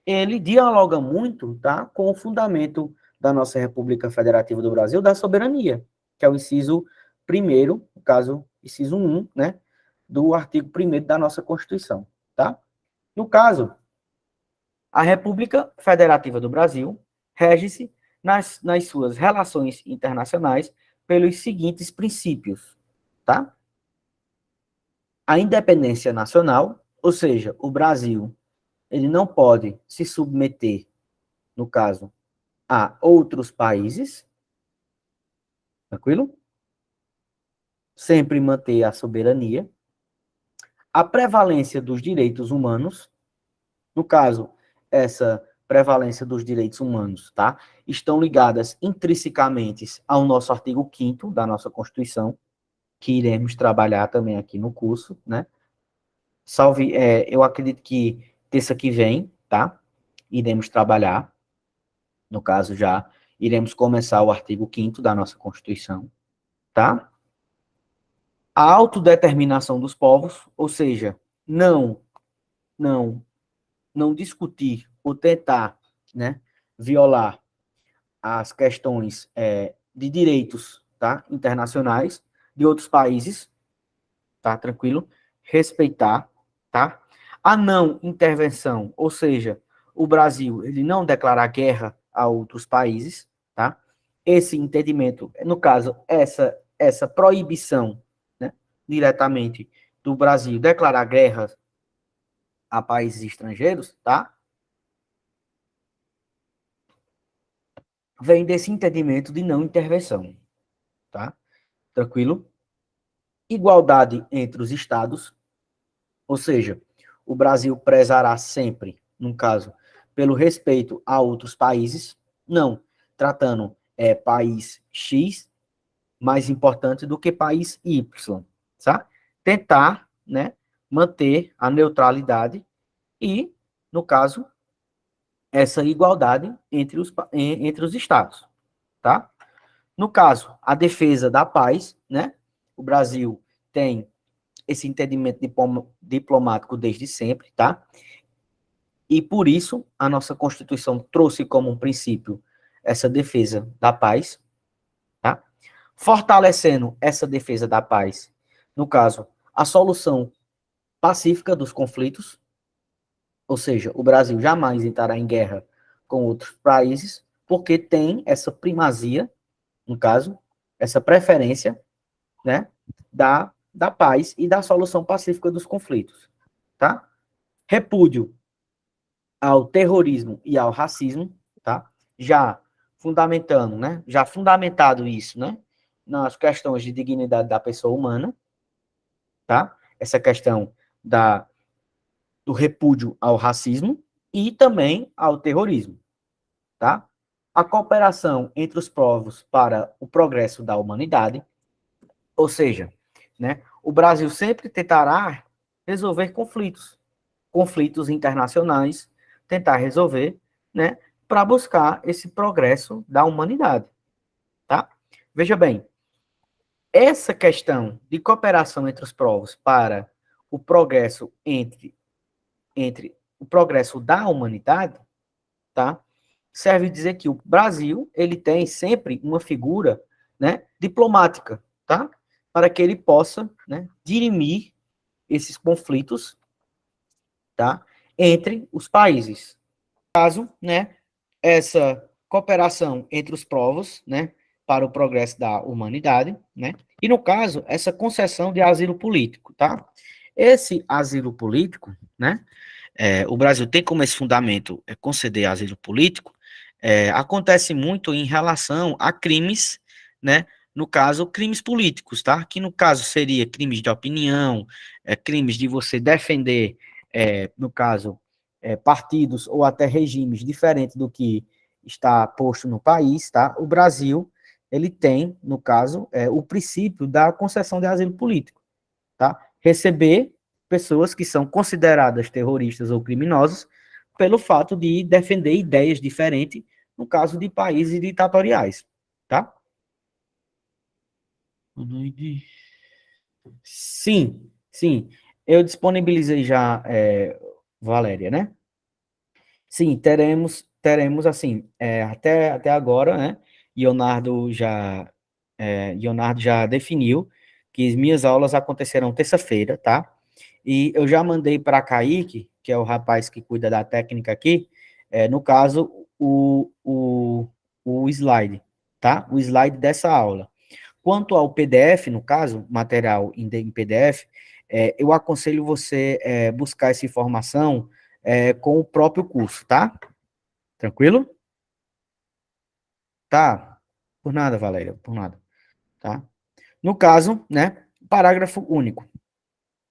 ele dialoga muito, tá, com o fundamento da nossa República Federativa do Brasil, da soberania, que é o inciso primeiro, no caso, inciso 1, né, do artigo 1º da nossa Constituição, tá? No caso, a República Federativa do Brasil rege-se nas suas relações internacionais pelos seguintes princípios, tá? A independência nacional, ou seja, o Brasil, ele não pode se submeter, no caso, a outros países, tranquilo? Sempre manter a soberania. A prevalência dos direitos humanos, no caso, essa prevalência dos direitos humanos, tá? Estão ligadas intrinsecamente ao nosso artigo 5º da nossa Constituição, que iremos trabalhar também aqui no curso, né? Eu acredito que terça que vem, tá? Iremos trabalhar, no caso já, iremos começar o artigo 5º da nossa Constituição, tá? A autodeterminação dos povos, ou seja, não não discutir ou tentar, né, violar as questões de direitos, tá, internacionais de outros países, tá, tranquilo? Respeitar, tá? A não intervenção, ou seja, o Brasil, ele não declarar guerra a outros países, tá? Esse entendimento, no caso, essa proibição, né, diretamente do Brasil declarar guerra a países estrangeiros, tá? Vem desse entendimento de não intervenção, tá? Tranquilo? Igualdade entre os estados, ou seja, o Brasil prezará sempre, no caso, pelo respeito a outros países, não tratando país X mais importante do que país Y, tá? Tentar, né, manter a neutralidade e, no caso, essa igualdade entre os estados, tá? No caso, a defesa da paz, né? O Brasil tem esse entendimento diplomático desde sempre, tá? E por isso a nossa Constituição trouxe como um princípio essa defesa da paz, tá? Fortalecendo essa defesa da paz, no caso, a solução pacífica dos conflitos, ou seja, o Brasil jamais entrará em guerra com outros países, porque tem essa primazia, no caso, essa preferência, né, da paz e da solução pacífica dos conflitos, tá? Repúdio ao terrorismo e ao racismo, tá? Já fundamentando, né? Já fundamentado isso, né? Nas questões de dignidade da pessoa humana, tá? Essa questão do repúdio ao racismo e também ao terrorismo, tá? A cooperação entre os povos para o progresso da humanidade, ou seja, né? O Brasil sempre tentará resolver conflitos internacionais, tentar resolver, né, para buscar esse progresso da humanidade, tá? Veja bem, essa questão de cooperação entre os povos para o progresso entre o progresso da humanidade, tá? Serve dizer que o Brasil, ele tem sempre uma figura, né, diplomática, tá? Para que ele possa, né, dirimir esses conflitos, tá? Entre os países. Caso, né, essa cooperação entre os povos, né, para o progresso da humanidade, né, e no caso, essa concessão de asilo político, tá? Esse asilo político, né, o Brasil tem como esse fundamento conceder asilo político, acontece muito em relação a crimes, né, no caso, crimes políticos, tá? Que no caso seria crimes de opinião, crimes de você defender, no caso, partidos ou até regimes diferentes do que está posto no país, tá? O Brasil, ele tem, no caso, o princípio da concessão de asilo político, tá? Receber pessoas que são consideradas terroristas ou criminosas pelo fato de defender ideias diferentes, no caso de países ditatoriais, tá? Sim, sim. Eu disponibilizei já, Valéria, né? Sim, teremos assim, até agora, né? Leonardo já definiu que as minhas aulas acontecerão terça-feira, tá? E eu já mandei para Kaique, que é o rapaz que cuida da técnica aqui, no caso, o slide, tá? O slide dessa aula. Quanto ao PDF, no caso, material em PDF, eu aconselho você buscar essa informação com o próprio curso, tá? Tranquilo? Tá. Por nada, Valéria, por nada, tá? No caso, né, parágrafo único.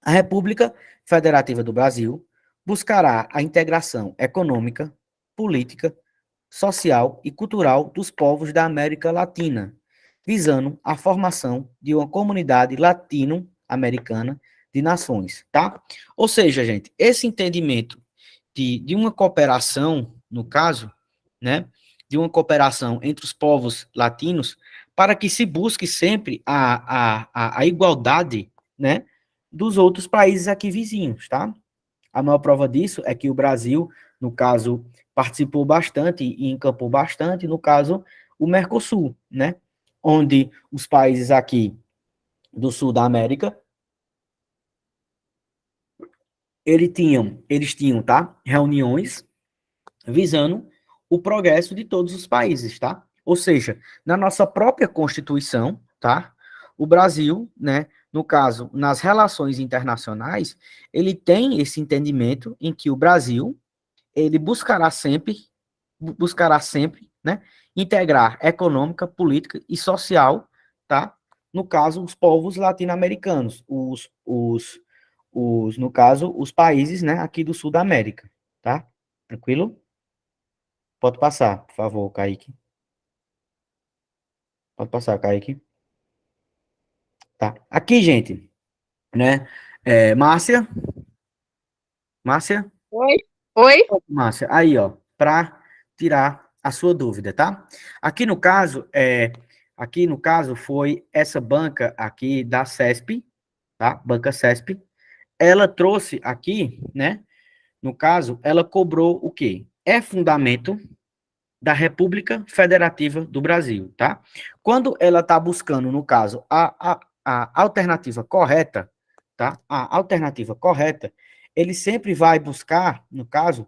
A República Federativa do Brasil buscará a integração econômica, política, social e cultural dos povos da América Latina, visando a formação de uma comunidade latino-americana de nações, tá? Ou seja, gente, esse entendimento de uma cooperação, no caso, né, de uma cooperação entre os povos latinos, para que se busque sempre a igualdade, né, dos outros países aqui vizinhos, tá? A maior prova disso é que o Brasil, no caso, participou bastante e encampou bastante, no caso, o Mercosul, né? Onde os países aqui do sul da América, eles tinham, tá? Reuniões visando o progresso de todos os países, tá? Ou seja, na nossa própria Constituição, tá? O Brasil, né, no caso, nas relações internacionais, ele tem esse entendimento em que o Brasil, ele buscará sempre, né, integrar econômica, política e social, tá? No caso, os povos latino-americanos, no caso, os países, né, aqui do sul da América, tá? Tranquilo? Pode passar, por favor, Kaique. Pode passar, Kaique. Tá. Aqui, gente, né? Márcia, Márcia, Oi? Oi? Márcia, aí, ó, para tirar a sua dúvida, tá? Aqui no caso foi essa banca aqui da CESP, tá? Banca CESP. Ela trouxe aqui, né? No caso, ela cobrou o quê? É fundamento da República Federativa do Brasil, tá? Quando ela está buscando, no caso, a alternativa correta, tá? A alternativa correta, ele sempre vai buscar, no caso,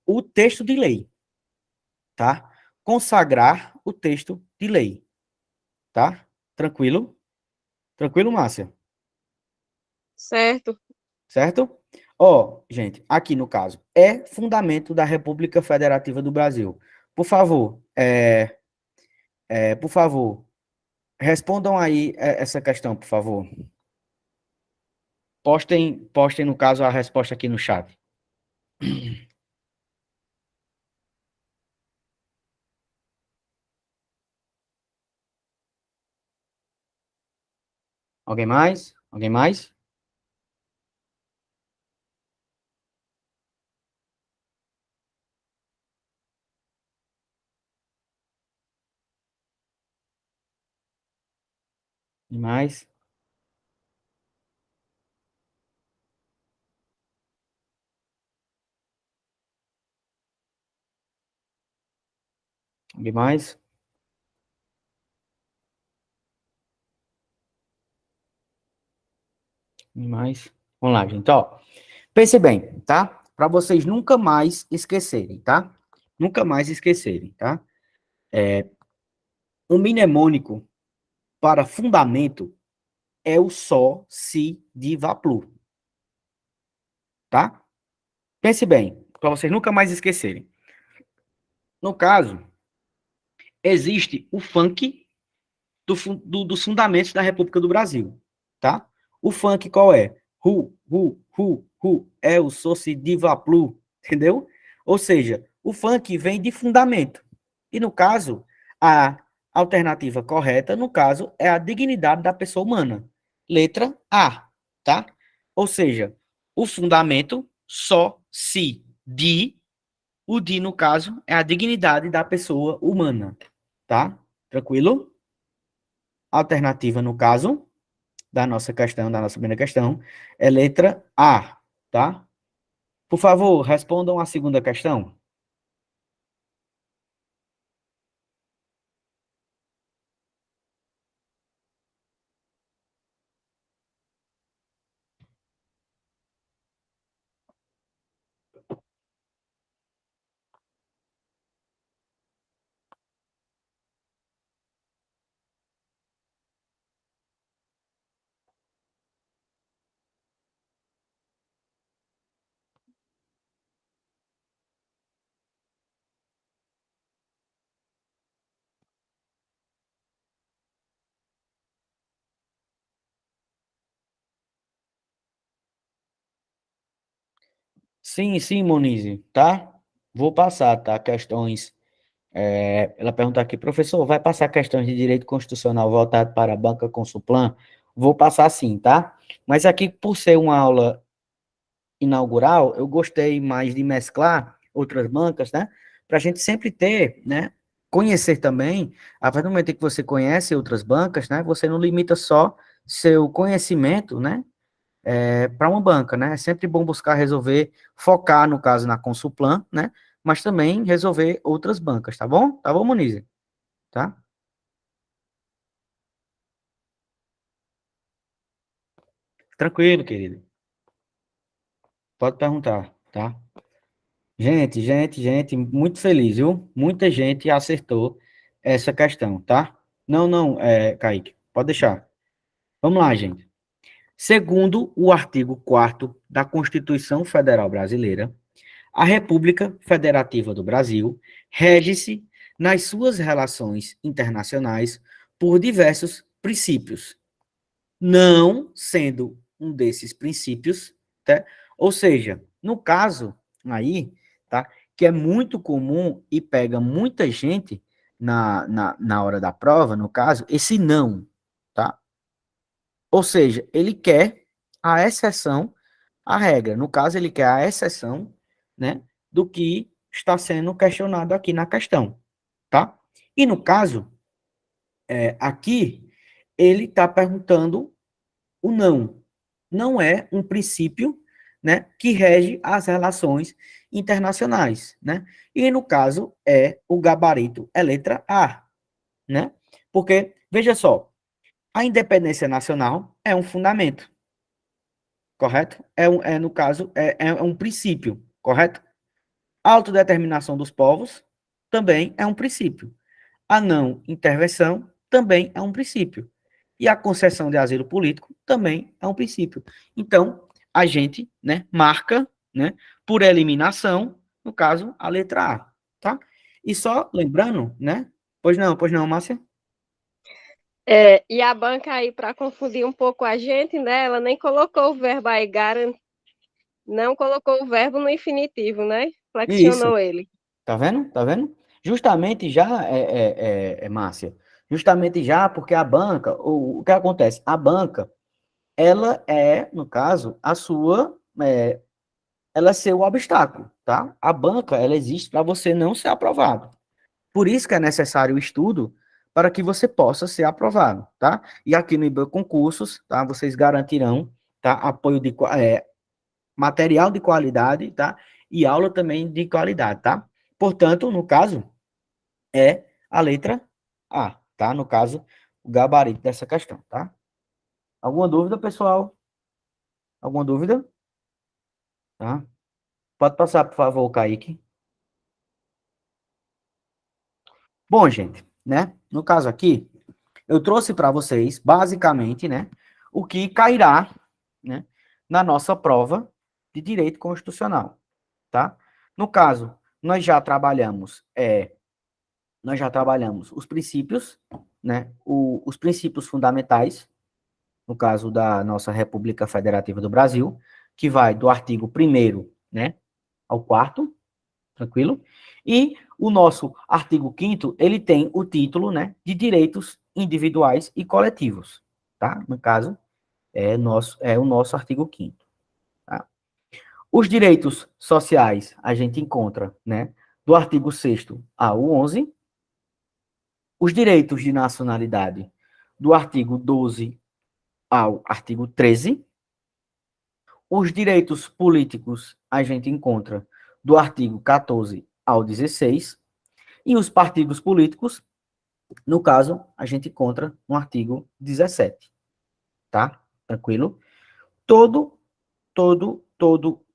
o texto de lei, tá? Consagrar o texto de lei, tá? Tranquilo? Tranquilo, Márcia? Certo. Certo? Ó, gente, aqui no caso, é fundamento da República Federativa do Brasil. Por favor, por favor, respondam aí essa questão, por favor. Postem, no caso, a resposta aqui no chat. Alguém mais? Alguém mais? Alguém mais? Alguém mais? Alguém mais? Vamos lá, gente, ó. Pense bem, tá? Para vocês nunca mais esquecerem, tá? Nunca mais esquecerem, tá? O mnemônico para fundamento é o Só, Si, Di, Va, Plu, tá? Pense bem, para vocês nunca mais esquecerem. No caso, existe o funk dos fundamentos da República do Brasil, tá? O funk qual é? É o Soci Diva Plu, entendeu? Ou seja, o funk vem de fundamento. E no caso, a alternativa correta, no caso, é a dignidade da pessoa humana. Letra A, tá? Ou seja, o fundamento só se de, o de, no caso, é a dignidade da pessoa humana, tá? Tranquilo? Alternativa, no caso, da nossa primeira questão, é letra A, tá? Por favor, respondam a segunda questão. Sim, sim, Monize, tá? Vou passar, tá? Questões. Ela pergunta aqui, professor, vai passar questões de direito constitucional voltado para a banca Consulplan? Vou passar sim, tá? Mas aqui, por ser uma aula inaugural, eu gostei mais de mesclar outras bancas, né? Para a gente sempre ter, né? Conhecer também, a partir do momento em que você conhece outras bancas, né? Você não limita só seu conhecimento, né? para uma banca, né? É sempre bom buscar resolver, focar, no caso, na Consulplan, né? Mas também resolver outras bancas, tá bom? Tá bom, Monize? Tá? Tranquilo, querido. Pode perguntar, tá? Gente, muito feliz, viu? Muita gente acertou essa questão, tá? Não, não, Kaique, pode deixar. Vamos lá, gente. Segundo o artigo 4º da Constituição Federal Brasileira, a República Federativa do Brasil rege-se nas suas relações internacionais por diversos princípios, não sendo um desses princípios, tá? Ou seja, no caso aí, tá? Que é muito comum e pega muita gente na hora da prova, no caso, esse não, tá? Ou seja, ele quer a exceção à regra. No caso, ele quer a exceção, né, do que está sendo questionado aqui na questão, tá? E no caso, aqui, ele está perguntando o não. Não é um princípio, né, que rege as relações internacionais, né? E no caso é o gabarito, é letra A, né? Porque veja só, a independência nacional é um fundamento, correto? No caso, é um princípio, correto? A autodeterminação dos povos também é um princípio. A não intervenção também é um princípio. E a concessão de asilo político também é um princípio. Então, a gente, né, marca, né, por eliminação, no caso, a letra A, tá? E só lembrando, né? Pois não, Márcia? E a banca aí, para confundir um pouco a gente, né? Ela nem colocou o verbo aí, não colocou o verbo no infinitivo, né? Isso. Flexionou ele. Tá vendo? Tá vendo? Justamente já, Márcia, justamente já porque a banca, o que acontece? A banca, ela é, no caso, ela é seu obstáculo, tá? A banca, ela existe para você não ser aprovado. Por isso que é necessário o estudo para que você possa ser aprovado, tá? E aqui no IBAN Concursos, tá? Vocês garantirão, tá? Apoio material de qualidade, tá? E aula também de qualidade, tá? Portanto, no caso, é a letra A, tá? No caso, o gabarito dessa questão, tá? Alguma dúvida, pessoal? Alguma dúvida? Tá? Pode passar, por favor, Kaique. Bom, gente, né? No caso aqui, eu trouxe para vocês, basicamente, né, o que cairá, né, na nossa prova de direito constitucional, tá? No caso, nós já trabalhamos os princípios, né, os princípios fundamentais, no caso da nossa República Federativa do Brasil, que vai do artigo 1º, né, ao 4º, tranquilo? E o nosso artigo 5º, ele tem o título, né, de direitos individuais e coletivos, tá? No caso, é o nosso artigo 5º, tá? Os direitos sociais a gente encontra, né, do artigo 6º ao 11º, os direitos de nacionalidade do artigo 12 ao artigo 13. Os direitos políticos a gente encontra do artigo 14 ao 16, e os partidos políticos, no caso, a gente encontra no artigo 17, tá? Tranquilo? Todo, todo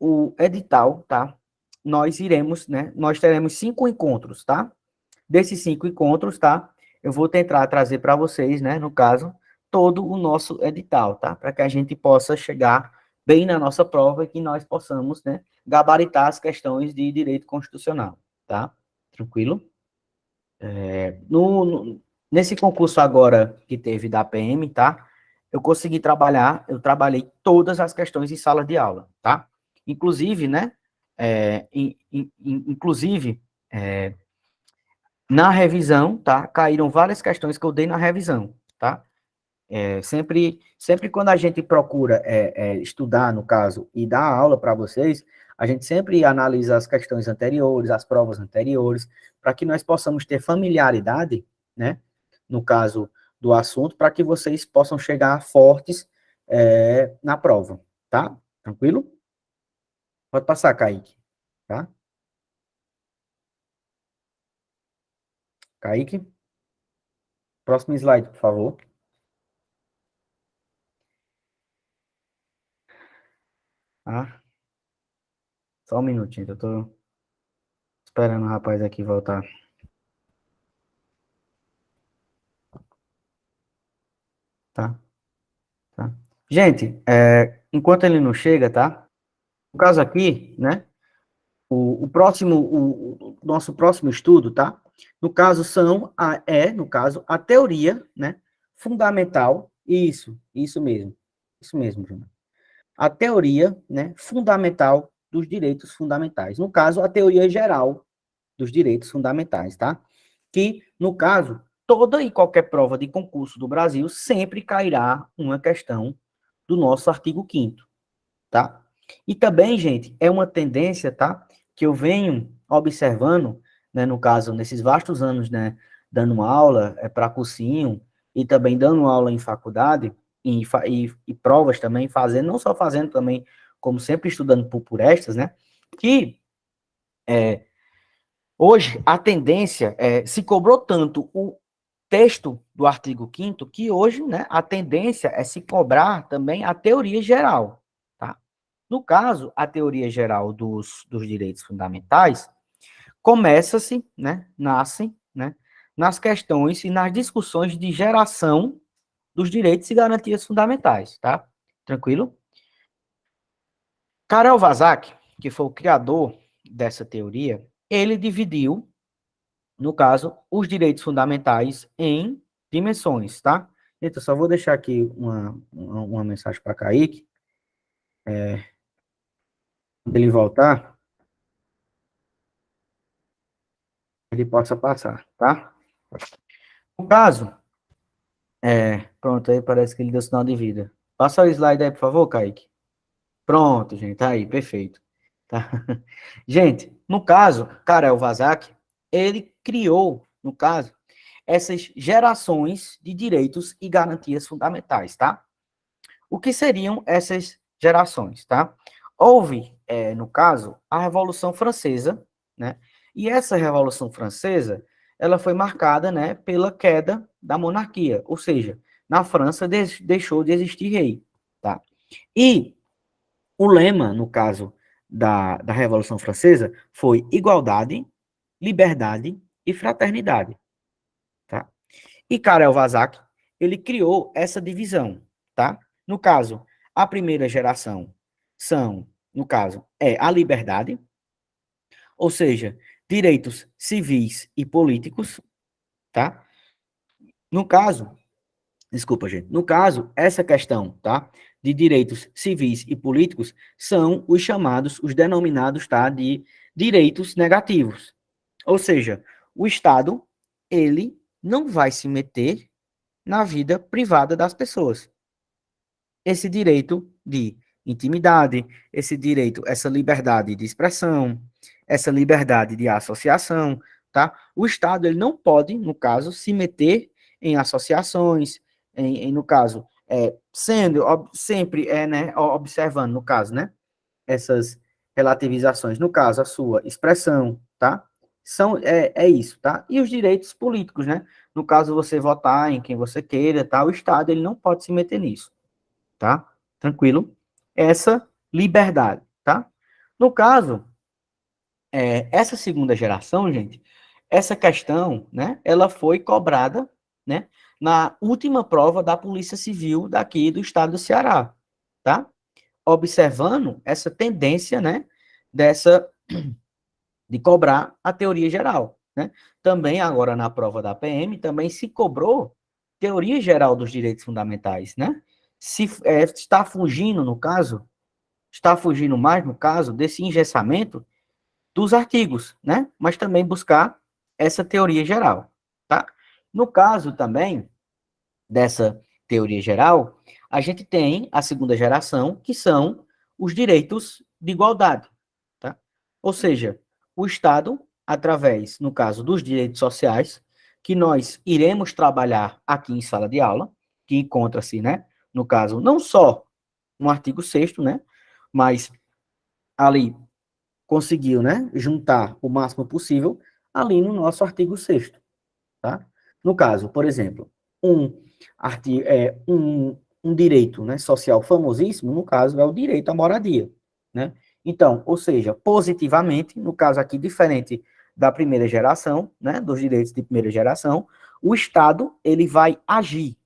o edital, tá? Nós iremos, né? Nós teremos 5 encontros, tá? Desses 5 encontros, tá? Eu vou tentar trazer para vocês, né? No caso, todo o nosso edital, tá? Para que a gente possa chegar bem na nossa prova e que nós possamos, né? Gabaritar as questões de direito constitucional, tá? Tranquilo? Nesse concurso agora que teve da PM, tá? Eu trabalhei todas as questões em sala de aula, tá? Inclusive, né? Inclusive, na revisão, tá? Caíram várias questões que eu dei na revisão, tá? Sempre quando a gente procura estudar, no caso, e dar aula para vocês, a gente sempre analisa as questões anteriores, as provas anteriores, para que nós possamos ter familiaridade, né, no caso do assunto, para que vocês possam chegar fortes na prova, tá? Tranquilo? Pode passar, Kaique, tá? Kaique, próximo slide, por favor. Tá? Só um minutinho, eu tô esperando o rapaz aqui voltar. Tá? Tá? Gente, enquanto ele não chega, tá? No caso aqui, né? O nosso próximo estudo, tá? No caso, no caso, a teoria, né? Fundamental, isso mesmo, Júnior. A teoria, né? Fundamental dos direitos fundamentais. No caso, a teoria geral dos direitos fundamentais, tá? Que, no caso, toda e qualquer prova de concurso do Brasil sempre cairá uma questão do nosso artigo 5º, tá? E também, gente, é uma tendência, tá? Que eu venho observando, né, no caso, nesses vastos anos, né, dando aula para cursinho e também dando aula em faculdade e provas também, fazendo, não só fazendo também, como sempre estudando por estas, né? Que hoje a tendência se cobrou tanto o texto do artigo 5º que hoje, né, a tendência é se cobrar também a teoria geral, tá? No caso, a teoria geral dos direitos fundamentais começa-se, né, nasce, né, nas questões e nas discussões de geração dos direitos e garantias fundamentais, tá? Tranquilo? Karel Vazak, que foi o criador dessa teoria, ele dividiu, no caso, os direitos fundamentais em dimensões, tá? Então, só vou deixar aqui uma mensagem para Kaique, quando ele voltar, ele possa passar, tá? No caso, pronto, aí parece que ele deu sinal de vida. Passa o slide aí, por favor, Kaique. Pronto, gente, tá aí, perfeito. Tá? Gente, no caso, Karel Vazak, ele criou, no caso, essas gerações de direitos e garantias fundamentais, tá? O que seriam essas gerações, tá? Houve, no caso, a Revolução Francesa, né? E essa Revolução Francesa, ela foi marcada, né, pela queda da monarquia, ou seja, na França deixou de existir rei, tá? E o lema, no caso da Revolução Francesa, foi igualdade, liberdade e fraternidade, tá? E Karel Vazak, ele criou essa divisão, tá? No caso, a primeira geração no caso, a liberdade, ou seja, direitos civis e políticos, tá? No caso, desculpa, gente, no caso, essa questão, tá? De direitos civis e políticos são os denominados, tá? De direitos negativos. Ou seja, o Estado, ele não vai se meter na vida privada das pessoas. Esse direito de intimidade, esse direito, essa liberdade de expressão, essa liberdade de associação, tá? O Estado, ele não pode, no caso, se meter em associações, no caso, sempre, né, observando, no caso, né, essas relativizações, no caso, a sua expressão, tá? É isso, tá? E os direitos políticos, né? No caso, você votar em quem você queira, tá? O Estado, ele não pode se meter nisso, tá? Tranquilo? Essa liberdade, tá? No caso, essa segunda geração, gente, essa questão, né, ela foi cobrada, né, na última prova da Polícia Civil daqui do estado do Ceará, tá? Observando essa tendência, né, de cobrar a teoria geral, né? Também agora na prova da PM também se cobrou teoria geral dos direitos fundamentais, né? Se está fugindo no caso, está fugindo mais no caso desse engessamento dos artigos, né? Mas também buscar essa teoria geral, tá? No caso também dessa teoria geral, a gente tem a segunda geração, que são os direitos de igualdade, tá? Ou seja, o Estado, através, no caso dos direitos sociais, que nós iremos trabalhar aqui em sala de aula, que encontra-se, né, no caso, não só no artigo 6º, né? Mas ali conseguiu, né, juntar o máximo possível ali no nosso artigo 6º, tá? No caso, por exemplo, um direito, né, social famosíssimo, no caso, é o direito à moradia, né? Então, ou seja, positivamente, no caso aqui, diferente da primeira geração, né, dos direitos de primeira geração, o Estado, ele vai agir,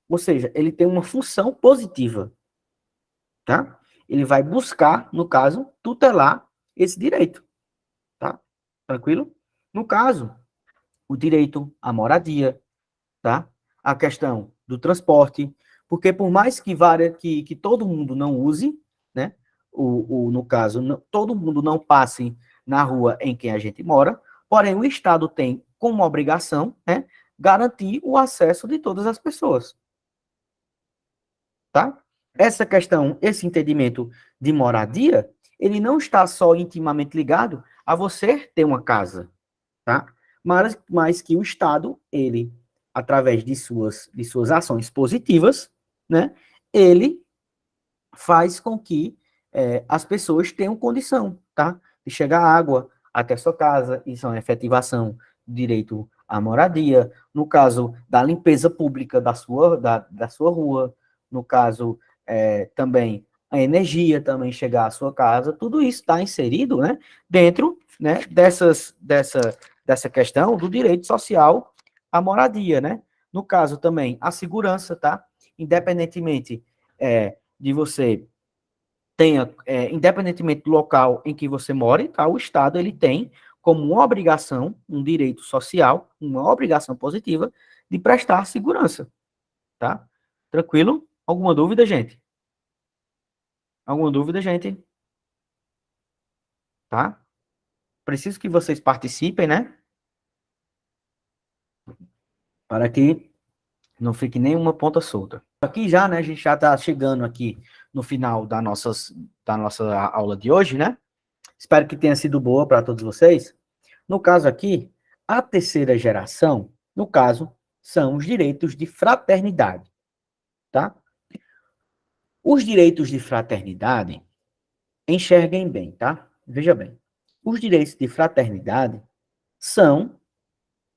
ou seja, ele tem uma função positiva, tá? Ele vai buscar, no caso, tutelar esse direito, tá? Tranquilo? No caso, o direito à moradia, tá? A questão do transporte, porque por mais que todo mundo não use, né? No caso, todo mundo não passe na rua em que a gente mora, porém o Estado tem como obrigação, né, garantir o acesso de todas as pessoas, tá? Essa questão, esse entendimento de moradia, ele não está só intimamente ligado a você ter uma casa, tá? Mas que o Estado, ele, através de suas ações positivas, né, ele faz com que as pessoas tenham condição, tá? De chegar água até sua casa, isso é uma efetivação do direito à moradia, no caso da limpeza pública da sua rua, no caso também a energia também chegar à sua casa, tudo isso está inserido, né, dentro, né, dessa questão do direito social à moradia, né? No caso também a segurança, tá? Independentemente de você tenha, independentemente do local em que você mora, tá? O Estado ele tem como uma obrigação, um direito social, uma obrigação positiva de prestar segurança, tá? Tranquilo? Alguma dúvida, gente? Alguma dúvida, gente? Tá? Preciso que vocês participem, né? Para que não fique nenhuma ponta solta. Aqui já, né? A gente já está chegando aqui no final da nossa aula de hoje, né? Espero que tenha sido boa para todos vocês. No caso aqui, a terceira geração, no caso, são os direitos de fraternidade, tá? Os direitos de fraternidade, enxerguem bem, tá? Veja bem. Os direitos de fraternidade são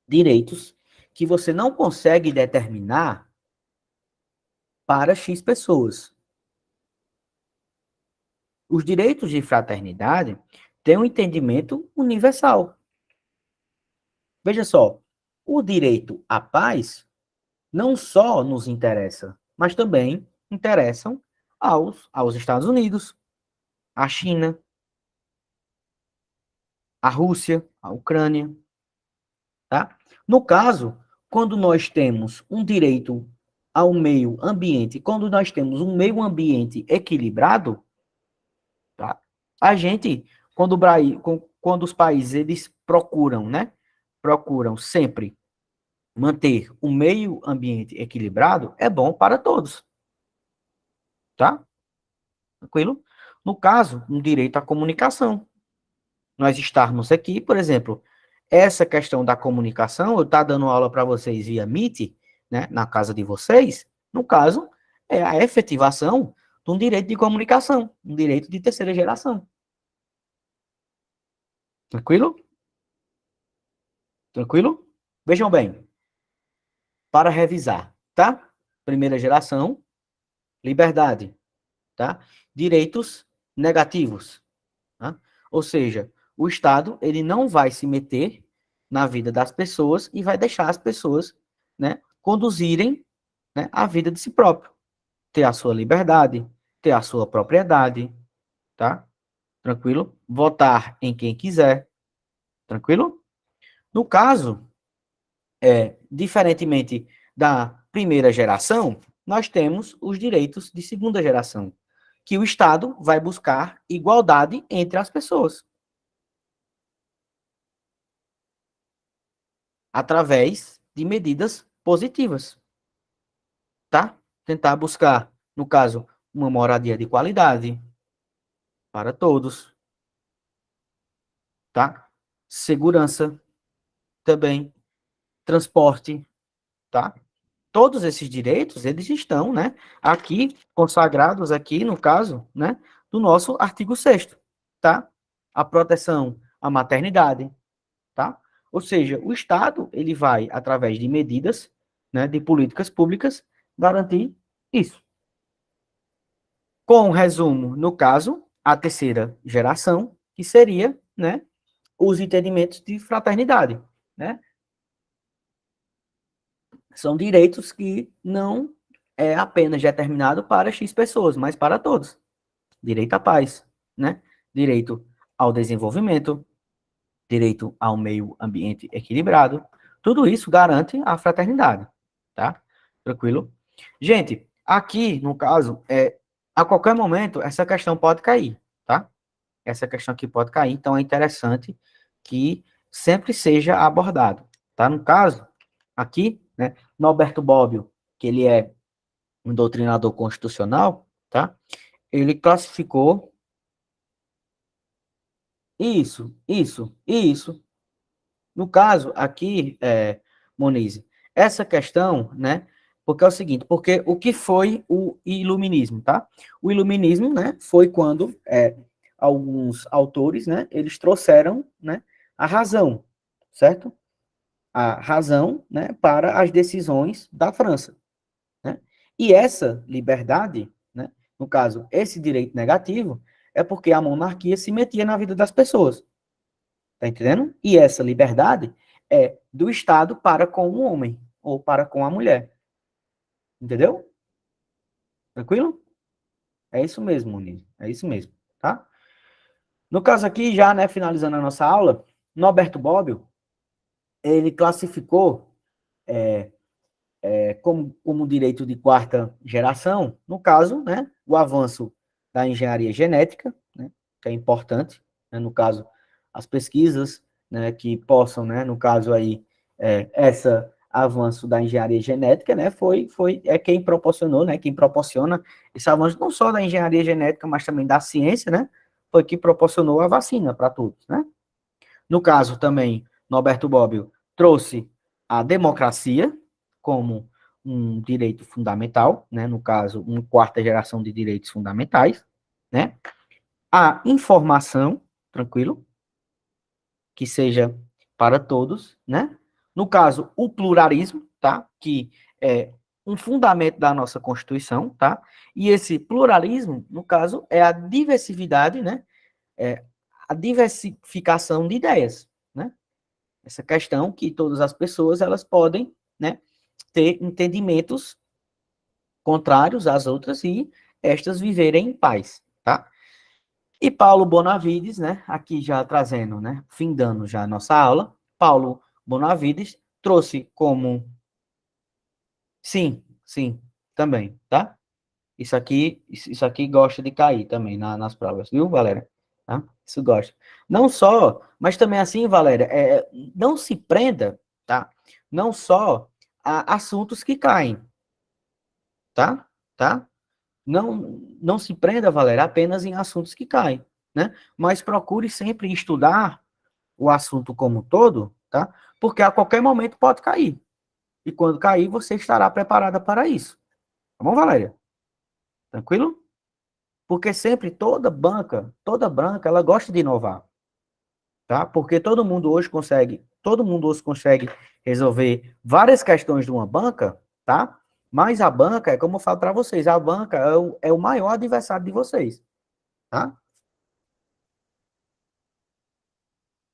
direitos que você não consegue determinar para X pessoas. Os direitos de fraternidade têm um entendimento universal. Veja só, o direito à paz não só nos interessa, mas também interessam aos Estados Unidos, à China, à Rússia, à Ucrânia, tá? No caso, quando nós temos um direito ao meio ambiente, quando nós temos um meio ambiente equilibrado, tá? A gente, quando os países eles procuram, né? Procuram sempre manter o meio ambiente equilibrado, é bom para todos, tá? Tranquilo? No caso, um direito à comunicação. Nós estarmos aqui, por exemplo, essa questão da comunicação, eu estar dando aula para vocês via Meet, né, na casa de vocês, no caso, é a efetivação de um direito de comunicação, um direito de terceira geração. Tranquilo? Tranquilo? Vejam bem, para revisar, tá? Primeira geração, liberdade, tá? Direitos negativos, tá? Ou seja, o Estado ele não vai se meter na vida das pessoas e vai deixar as pessoas, né, conduzirem, né, a vida de si próprio, ter a sua liberdade, ter a sua propriedade, tá? Tranquilo? Votar em quem quiser, tranquilo? No caso, diferentemente da primeira geração, nós temos os direitos de segunda geração, que o Estado vai buscar igualdade entre as pessoas, através de medidas positivas, tá? Tentar buscar, no caso, uma moradia de qualidade para todos, tá? Segurança também, transporte, tá? todos esses direitos, eles estão, né, aqui, consagrados aqui, no caso, né, do nosso artigo 6º, tá? A proteção à maternidade, tá? Ou seja, o Estado, ele vai, através de medidas, né, de políticas públicas, garantir isso. Com resumo, no caso, a terceira geração, que seria, né, os entendimentos de fraternidade, né? São direitos que não é apenas determinado para X pessoas, mas para todos. Direito à paz, né? Direito ao desenvolvimento, direito ao meio ambiente equilibrado. Tudo isso garante a fraternidade, tá? Tranquilo? Gente, aqui, no caso, a qualquer momento, essa questão pode cair, tá? Essa questão aqui pode cair, então é interessante que sempre seja abordado, tá? No caso, aqui, né, Norberto Bobbio, que ele é um doutrinador constitucional, tá? Ele classificou isso. No caso, aqui, Monize, essa questão, né, porque é o seguinte, porque o que foi o iluminismo, tá? O iluminismo, né, foi quando alguns autores, né, eles trouxeram, né, a razão, certo? A razão, né, para as decisões da França, né? E essa liberdade, né, no caso, esse direito negativo, é porque a monarquia se metia na vida das pessoas. Tá entendendo? E essa liberdade é do Estado para com o homem ou para com a mulher. Entendeu? Tranquilo? É isso mesmo, Muniz. É isso mesmo, tá? No caso aqui, já, né, finalizando a nossa aula, Norberto Bobbio, ele classificou como direito de quarta geração, no caso, né, o avanço da engenharia genética, né, que é importante, né, no caso, as pesquisas, né, que possam, né, no caso aí, essa avanço da engenharia genética, né, é quem proporcionou, né, quem proporciona esse avanço não só da engenharia genética, mas também da ciência, né, foi que proporcionou a vacina para todos, né. No caso também, Norberto Bobbio trouxe a democracia como um direito fundamental, né, no caso, uma quarta geração de direitos fundamentais, né, a informação, tranquilo, que seja para todos, né, no caso, o pluralismo, tá, que é um fundamento da nossa Constituição, tá, e esse pluralismo, no caso, é a diversidade, né, é a diversificação de ideias, né, essa questão que todas as pessoas, elas podem, né, ter entendimentos contrários às outras e estas viverem em paz, tá? E Paulo Bonavides, né, aqui já trazendo, né, findando já a nossa aula, Paulo Bonavides trouxe como, sim, também, tá? Isso aqui gosta de cair também nas provas, viu, Valéria? Tá? Isso gosta. Não só, mas também assim, Valéria, não se prenda, tá? Não só a assuntos que caem, tá? Tá? Não se prenda, Valéria, apenas em assuntos que caem, né? Mas procure sempre estudar o assunto como um todo, tá? Porque a qualquer momento pode cair. E quando cair, você estará preparada para isso. Tá bom, Valéria? Tranquilo? Porque sempre toda banca, ela gosta de inovar, tá? Porque todo mundo hoje consegue resolver várias questões de uma banca, tá? Mas a banca, é como eu falo para vocês, a banca é o maior adversário de vocês, tá?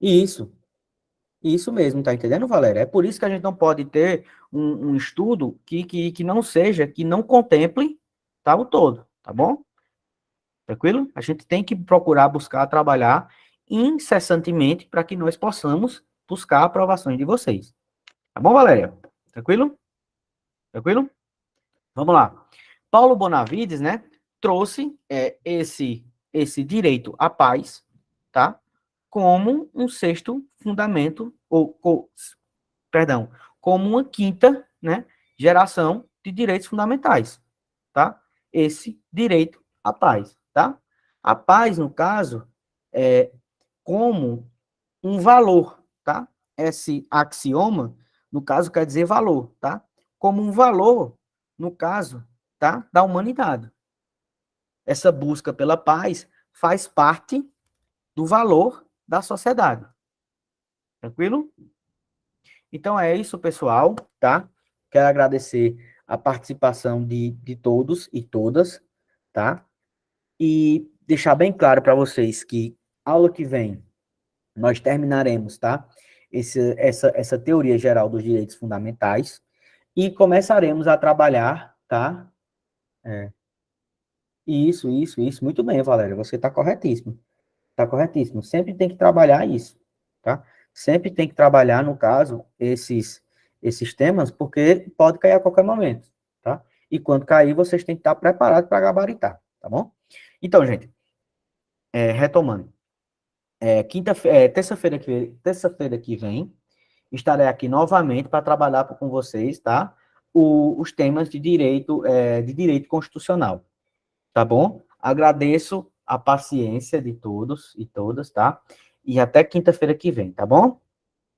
E isso mesmo, tá entendendo, Valéria? É por isso que a gente não pode ter um estudo que não seja, que não contemple, tá, o todo, tá bom? Tranquilo? A gente tem que procurar buscar trabalhar incessantemente para que nós possamos buscar aprovações de vocês. Tá bom, Valéria? Tranquilo? Tranquilo? Vamos lá. Paulo Bonavides, né, trouxe esse direito à paz, tá? Como um sexto fundamento, perdão, como uma quinta, né, geração de direitos fundamentais, tá? Esse direito à paz, tá? A paz, no caso, é como um valor, tá? Esse axioma, no caso, quer dizer valor, tá? como um valor, no caso, tá, da humanidade. Essa busca pela paz faz parte do valor da sociedade. Tranquilo? Então é isso, pessoal, tá? Quero agradecer a participação de todos e todas, tá? E deixar bem claro para vocês que aula que vem nós terminaremos, tá? Essa teoria geral dos direitos fundamentais e começaremos a trabalhar, tá? Isso. Muito bem, Valéria. Você está corretíssimo. Está corretíssimo. Sempre tem que trabalhar isso, tá? Sempre tem que trabalhar, no caso, esses temas, porque pode cair a qualquer momento, tá? E quando cair, vocês têm que estar preparados para gabaritar, tá bom? Então, gente, retomando. Terça-feira que vem, estarei aqui novamente para trabalhar com vocês, tá? Os temas de direito constitucional. Tá bom? Agradeço a paciência de todos e todas, tá? E até quinta-feira que vem, tá bom?